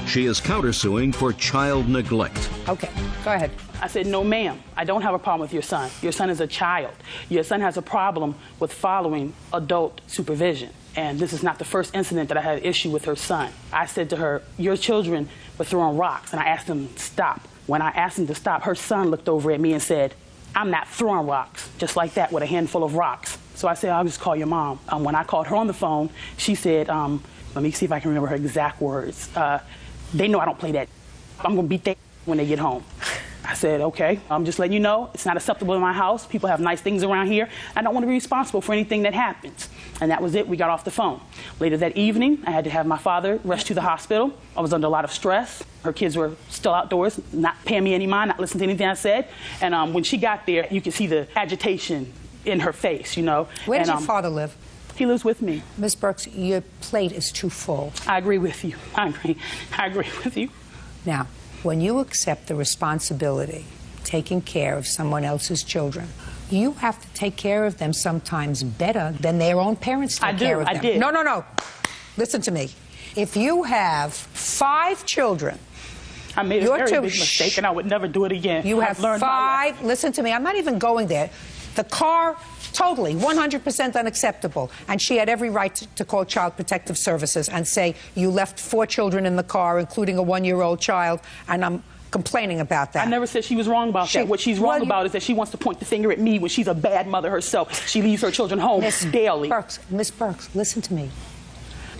She is countersuing for child neglect. Okay, go ahead. I said, no, ma'am, I don't have a problem with your son. Your son is a child. Your son has a problem with following adult supervision. And this is not the first incident that I had an issue with her son. I said to her, your children were throwing rocks, and I asked them to stop. When I asked them to stop, her son looked over at me and said, I'm not throwing rocks, just like that, with a handful of rocks. So I said, I'll just call your mom. When I called her on the phone, she said, let me see if I can remember her exact words. They know I don't play that. I'm going to beat that when they get home. I said, okay, I'm just letting you know it's not acceptable in my house. People have nice things around here. I don't want to be responsible for anything that happens. And that was it. We got off the phone. Later that evening, I had to have my father rushed to the hospital. I was under a lot of stress. Her kids were still outdoors, not paying me any mind, not listening to anything I said. And when she got there, you could see the agitation in her face, you know. Where does your father live? He lives with me. Ms. Burks, your plate is too full. I agree with you. I agree with you. Now, when you accept the responsibility, taking care of someone else's children, you have to take care of them sometimes better than their own parents take care of them. I did. No. Listen to me. If you have 5 children, I made a very big mistake, and I would never do it again. You have 5. Listen to me. I'm not even going there. The car, totally, 100% unacceptable. And she had every right to call Child Protective Services and say, you left 4 children in the car, including a 1-year-old child, and I'm complaining about that. I never said she was wrong about that. What she's wrong about is that she wants to point the finger at me when she's a bad mother herself. She leaves her children home daily. Miss Burks, listen to me.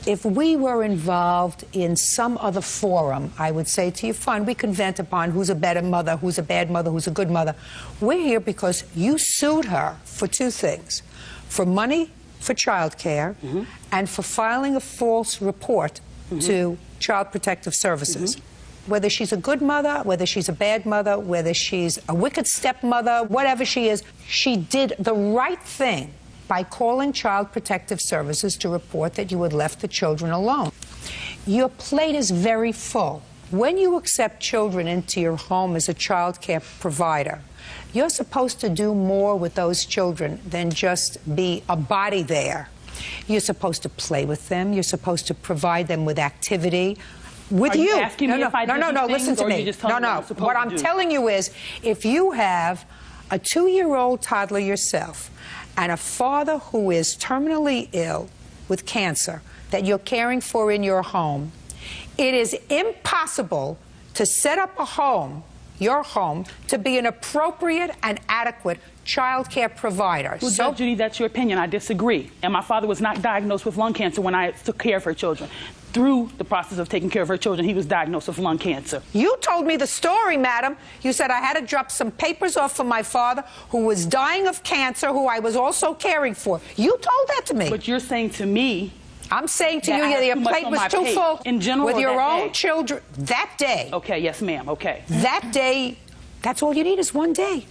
If we were involved in some other forum, I would say to you, fine, we can vent upon who's a better mother, who's a bad mother, who's a good mother. We're here because you sued her for 2 things. For money for child care and for filing a false report to Child Protective Services. Whether she's a good mother, whether she's a bad mother, whether she's a wicked stepmother, whatever she is, she did the right thing by calling Child Protective Services to report that you had left the children alone. Your plate is very full. When you accept children into your home as a child care provider, you're supposed to do more with those children than just be a body there. You're supposed to play with them. You're supposed to provide them with activity. With you. Asking me if I no, listen to me. What I'm telling you is, if you have a 2-year-old toddler yourself and a father who is terminally ill with cancer that you're caring for in your home, it is impossible to set up a home, your home, to be an appropriate and adequate child care provider. Well, Judge Judy, that's your opinion. I disagree. And my father was not diagnosed with lung cancer when I took care of her children. Through the process of taking care of her children, he was diagnosed with lung cancer. You told me the story, madam. You said I had to drop some papers off for my father, who was dying of cancer, who I was also caring for. You told that to me. But you're saying to me... I'm saying to you that your plate was too full. In general, with your own children. That day. Okay, yes, ma'am, okay. That day, that's all you need is 1 day.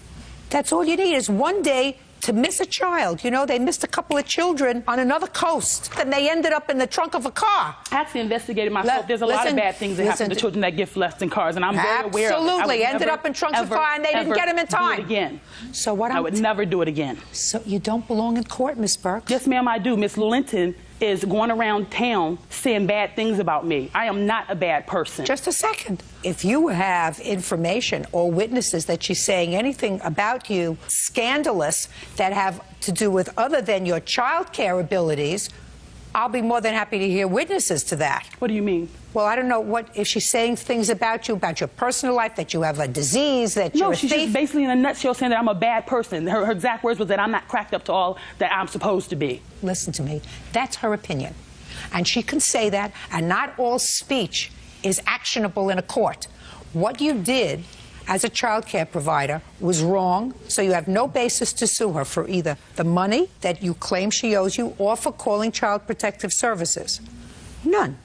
That's all you need is 1 day to miss a child. You know, they missed a couple of children on another coast, and they ended up in the trunk of a car. I actually investigated myself. There's a lot of bad things that happen to children that get left in cars, and I'm very aware of it. Absolutely. Ended up in trunks of car, and they didn't get them in time. Do it again. So what I would never do it again. So you don't belong in court, Miss Burks? Yes, ma'am, I do. Miss Linton is going around town saying bad things about me. I am not a bad person. Just a second. If you have information or witnesses that she's saying anything about you scandalous that have to do with other than your child care abilities, I'll be more than happy to hear witnesses to that. What do you mean? Well, I don't know if she's saying things about you, about your personal life, that you have a disease, that you're a thief. No, she's just basically in a nutshell saying that I'm a bad person. Her exact words was that I'm not cracked up to all that I'm supposed to be. Listen to me. That's her opinion. And she can say that, and not all speech is actionable in a court. What you did as a child care provider was wrong, so you have no basis to sue her for either the money that you claim she owes you or for calling Child Protective Services. None.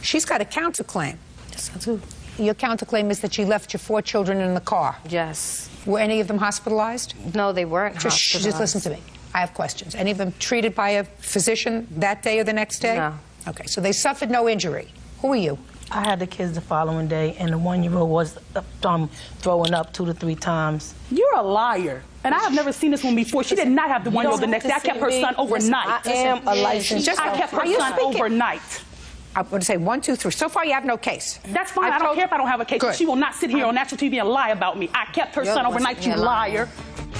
She's got a counterclaim. Yes, I do. Your counterclaim is that she left your 4 children in the car. Yes. Were any of them hospitalized? No, they weren't hospitalized. Just listen to me. I have questions. Any of them treated by a physician that day or the next day? No. Okay, so they suffered no injury. Who are you? I had the kids the following day, and the 1-year-old was throwing up 2 to 3 times. You're a liar. And I have never seen this one before. She did not have the 1-year-old the next day. I kept her son overnight. I am a licensed... I kept her son overnight. I'm going to say 1, 2, 3. So far, you have no case. That's fine. I don't care if I don't have a case. Good. She will not sit here on national TV and lie about me. I kept her son overnight, you liar.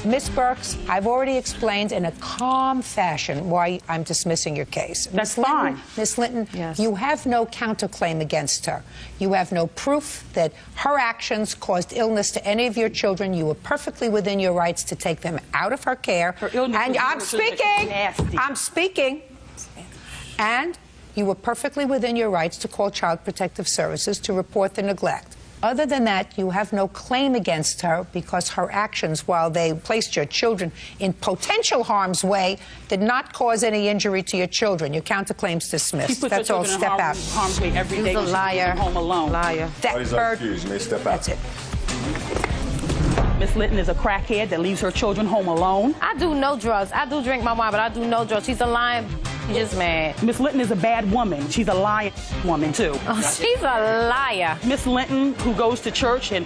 Miss Burks, I've already explained in a calm fashion why I'm dismissing your case. That's fine. Miss Linton, you have no counterclaim against her. You have no proof that her actions caused illness to any of your children. You were perfectly within your rights to take them out of her care. Her illness and was I'm speaking. nasty. I'm speaking. And you were perfectly within your rights to call Child Protective Services to report the neglect. Other than that, you have no claim against her because her actions, while they placed your children in potential harm's way, did not cause any injury to your children. Your counterclaim's dismissed. That's all. Step out. Harm's way every day. He's a liar. Home alone. Liar. Parties are excused. You may step out. That's it. Miss Linton is a crackhead that leaves her children home alone. I do no drugs. I do drink my wine, but I do no drugs. She's a lying. She's just mad. Miss Linton is a bad woman. She's a lying woman, too. Oh, she's a liar. Miss Linton, who goes to church and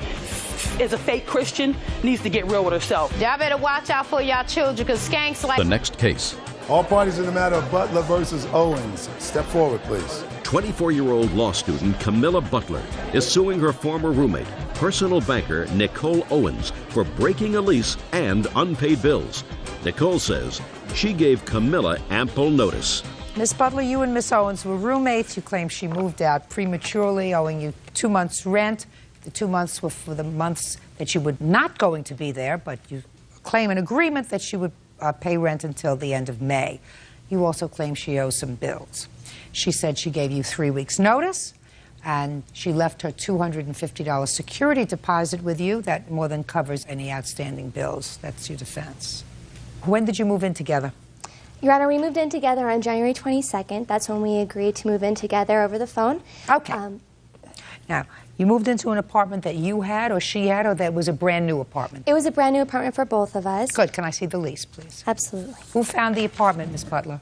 is a fake Christian, needs to get real with herself. Y'all better watch out for y'all children, because skanks like... The next case. All parties in the matter of Butler versus Owens. Step forward, please. 24-year-old law student Camilla Butler is suing her former roommate, personal banker Nicole Owens, for breaking a lease and unpaid bills. Nicole says she gave Camilla ample notice. Miss Butler, you and Miss Owens were roommates. You claim she moved out prematurely, owing you 2 months' rent. The 2 months were for the months that she was not going to be there, but you claim an agreement that she would pay rent until the end of May. You also claim she owes some bills. She said she gave you 3 weeks' notice, and she left her $250 security deposit with you. That more than covers any outstanding bills. That's your defense. When did you move in together? Your Honor, we moved in together on January 22nd. That's when we agreed to move in together over the phone. Okay. Now, you moved into an apartment that you had or she had, or that was a brand new apartment? It was a brand new apartment for both of us. Good. Can I see the lease, please? Absolutely. Who found the apartment, Miss Butler?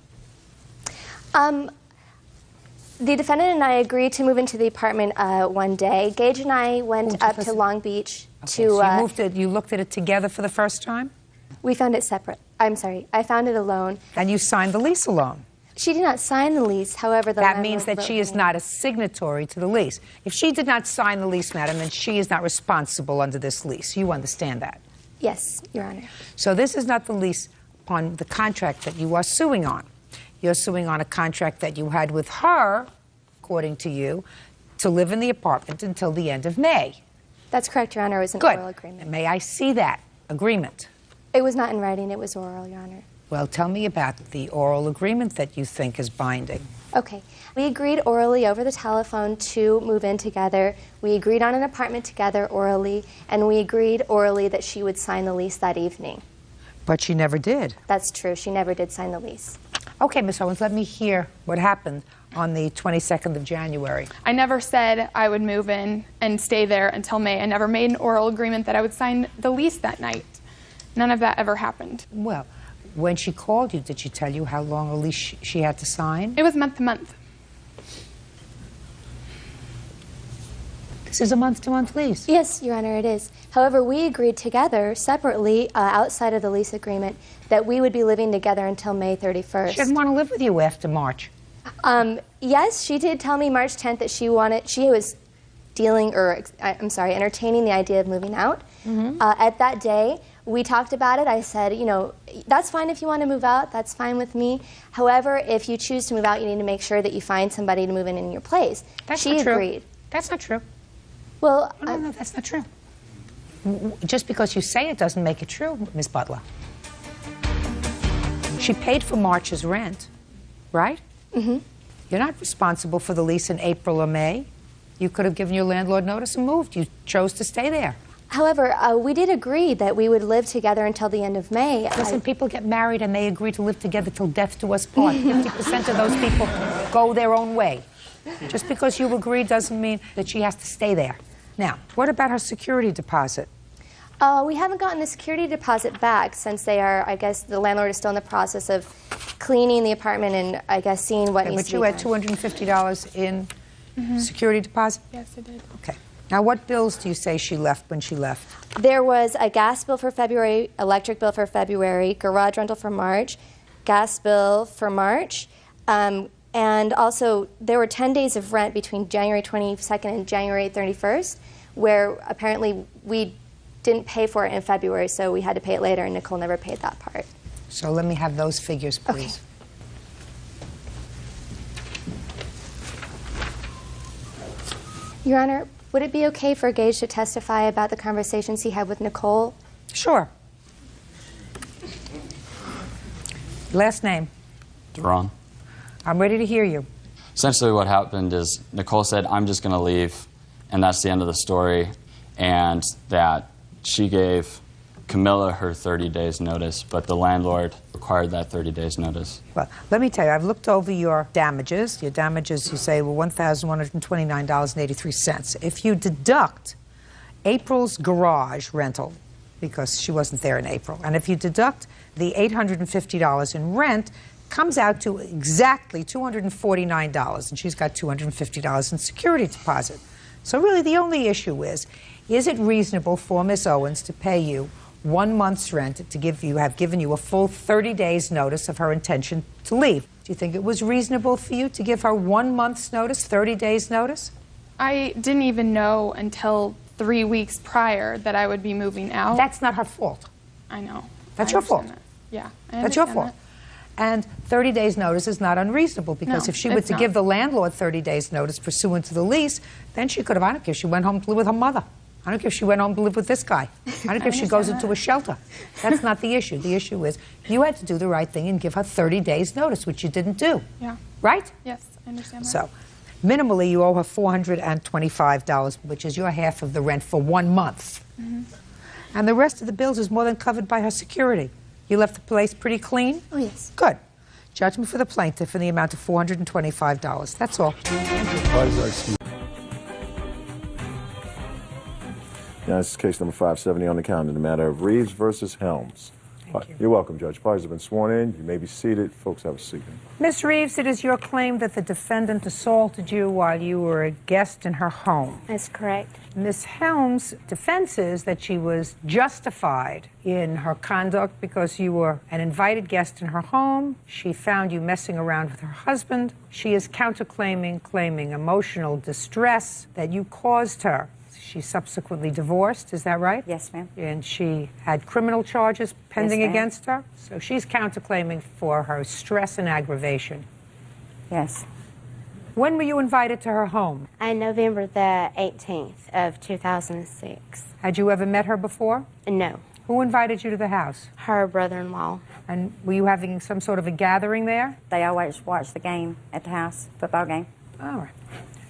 The defendant and I agreed to move into the apartment one day. Gage and I went up to Long Beach to... So you looked at it together for the first time? We found it separate. I'm sorry. I found it alone. And you signed the lease alone? She did not sign the lease. However, that means that she is not a signatory to the lease. If she did not sign the lease, madam, then she is not responsible under this lease. You understand that? Yes, Your Honor. So this is not the lease upon the contract that you are suing on. You're suing on a contract that you had with her, according to you, to live in the apartment until the end of May. That's correct, Your Honor. It was an Good. oral agreement. May I see that agreement? It was not in writing. It was oral, Your Honor. Well, tell me about the oral agreement that you think is binding. Okay. We agreed orally over the telephone to move in together. We agreed on an apartment together orally, and we agreed orally that she would sign the lease that evening. But she never did. That's true. She never did sign the lease. Okay, Ms. Owens, let me hear what happened on the 22nd of January. I never said I would move in and stay there until May. I never made an oral agreement that I would sign the lease that night. None of that ever happened. Well, when she called you, did she tell you how long a lease she had to sign? It was month to month. This is a month-to-month lease. Yes, Your Honor, it is. However, we agreed together, separately, outside of the lease agreement, that we would be living together until May 31st. She didn't want to live with you after March. Yes, she did tell me March 10th that she was entertaining the idea of moving out. At that day, we talked about it. I said, you know, that's fine if you want to move out. That's fine with me. However, if you choose to move out, you need to make sure that you find somebody to move in your place. She agreed. That's not true. Well, no, that's not true. Just because you say it doesn't make it true, Ms. Butler. She paid for March's rent, right? Mm-hmm. You're not responsible for the lease in April or May. You could have given your landlord notice and moved. You chose to stay there. However, we did agree that we would live together until the end of May. Listen, people get married and they agree to live together till death do us part. 50% of those people go their own way. Just because you agree doesn't mean that she has to stay there. Now, what about her security deposit? We haven't gotten the security deposit back since I guess the landlord is still in the process of cleaning the apartment and, I guess, seeing what needs to be done. But you had $250 in security deposit? Yes, I did. Okay. Now, what bills do you say she left when she left? There was a gas bill for February, electric bill for February, garage rental for March, gas bill for March, And also, there were 10 days of rent between January 22nd and January 31st, where apparently we didn't pay for it in February, so we had to pay it later, and Nicole never paid that part. So let me have those figures, please. Your Honor, would it be okay for Gage to testify about the conversations he had with Nicole? Sure. Last name? Duran. I'm ready to hear you. Essentially what happened is Nicole said, I'm just going to leave, and that's the end of the story, and that she gave Camilla her 30 days notice, but the landlord required that 30 days notice. Well, let me tell you, I've looked over your damages. Your damages, you say, were $1,129.83. If you deduct April's garage rental, because she wasn't there in April, and if you deduct the $850 in rent, comes out to exactly $249, and she's got $250 in security deposit. So really the only issue is it reasonable for Miss Owens to pay you 1 month's rent to have given you a full 30 days notice of her intention to leave? Do you think it was reasonable for you to give her 1 month's notice, 30 days notice? I didn't even know until 3 weeks prior that I would be moving out. That's not her fault. I know. That's your fault. That. Yeah, that's your fault. And 30 days notice is not unreasonable, because if she were to give the landlord 30 days notice pursuant to the lease, then she could have, I don't care if she went home to live with her mother. I don't care if she went home to live with this guy. I don't care if she goes into a shelter. That's not the issue. The issue is you had to do the right thing and give her 30 days notice, which you didn't do. Yeah. Right? Yes, I understand that. So, minimally, you owe her $425, which is your half of the rent for 1 month. Mm-hmm. And the rest of the bills is more than covered by her security. You left the place pretty clean? Oh, yes. Good. Judgment for the plaintiff in the amount of $425. That's all. Now, this is case number 570 on the calendar, the matter of Reeves versus Helms. You're welcome, Judge. Parties have been sworn in. You may be seated. Folks, have a seat. Ms. Reeves, it is your claim that the defendant assaulted you while you were a guest in her home. That's correct. Ms. Helms' defense is that she was justified in her conduct because you were an invited guest in her home. She found you messing around with her husband. She is counterclaiming, claiming emotional distress that you caused her. She subsequently divorced, is that right? Yes, ma'am. And she had criminal charges pending Yes, ma'am. against her? So she's counterclaiming for her stress and aggravation. Yes. When were you invited to her home? On November the 18th of 2006. Had you ever met her before? No. Who invited you to the house? Her brother-in-law. And were you having some sort of a gathering there? They always watch the game at the house, football game. All right.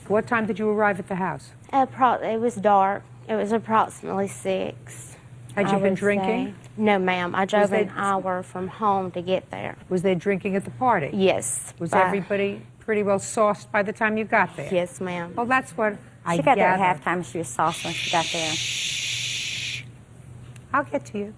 What time did you arrive at the house? It was dark. It was approximately 6. Had you been drinking? No, ma'am. I drove an hour from home to get there. Was there drinking at the party? Yes. Was everybody pretty well sauced by the time you got there? Yes, ma'am. Well, that's what I She got there gathered. at halftime. She was sauced when she got there. I'll get to you.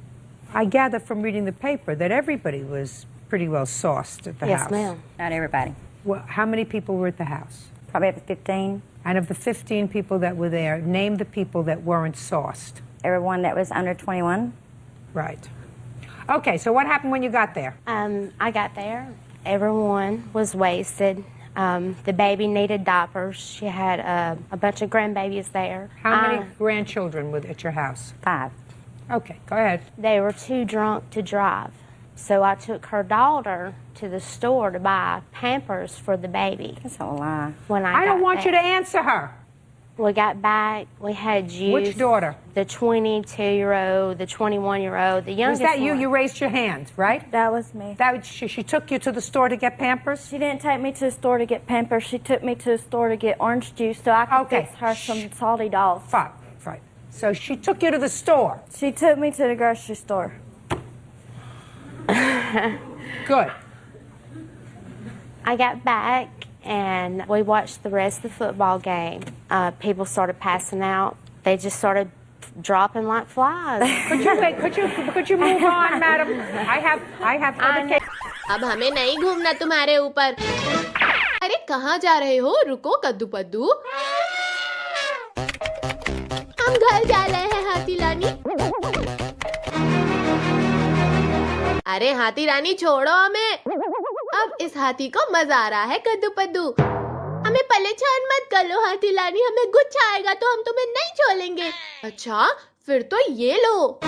I gather from reading the paper that everybody was pretty well sauced at the house. Yes, ma'am. Not everybody. Well, how many people were at the house? Probably up to 15. And of the 15 people that were there, name the people that weren't sauced. Everyone that was under 21. Right. Okay, so what happened when you got there? I got there. Everyone was wasted. The baby needed diapers. She had a bunch of grandbabies there. How many grandchildren were at your house? 5. Okay, go ahead. They were too drunk to drive. So I took her daughter to the store to buy Pampers for the baby. That's a lie. When I don't want you to answer her. We got back. We had juice. Which daughter? The 22-year-old, the 21-year-old, the youngest Was that you? one. You raised your hand, right? That was me. She took you to the store to get Pampers? She didn't take me to the store to get Pampers. She took me to the store to get orange juice so I could fix her some salty dolls. Fine, right. So she took you to the store? She took me to the grocery store. Good. I got back and we watched the rest of the football game. People started passing out. They just started dropping like flies. Could you move on, madam? I have other cases. अब हमें नहीं घूमना तुम्हारे ऊपर. अरे कहाँ जा रहे हो? रुको कद्दू पद्दू. हम घर जा रहे हैं हाथी रानी. अरे हाथी रानी छोड़ो हमें. अब इस हाथी को मजा आ रहा है कद्दू पद्दू। हमें परेशान मत कर लो हाथी रानी, हमें गुस्सा आएगा तो हम तुम्हें नहीं छोड़ेंगे। अच्छा फिर तो ये लो।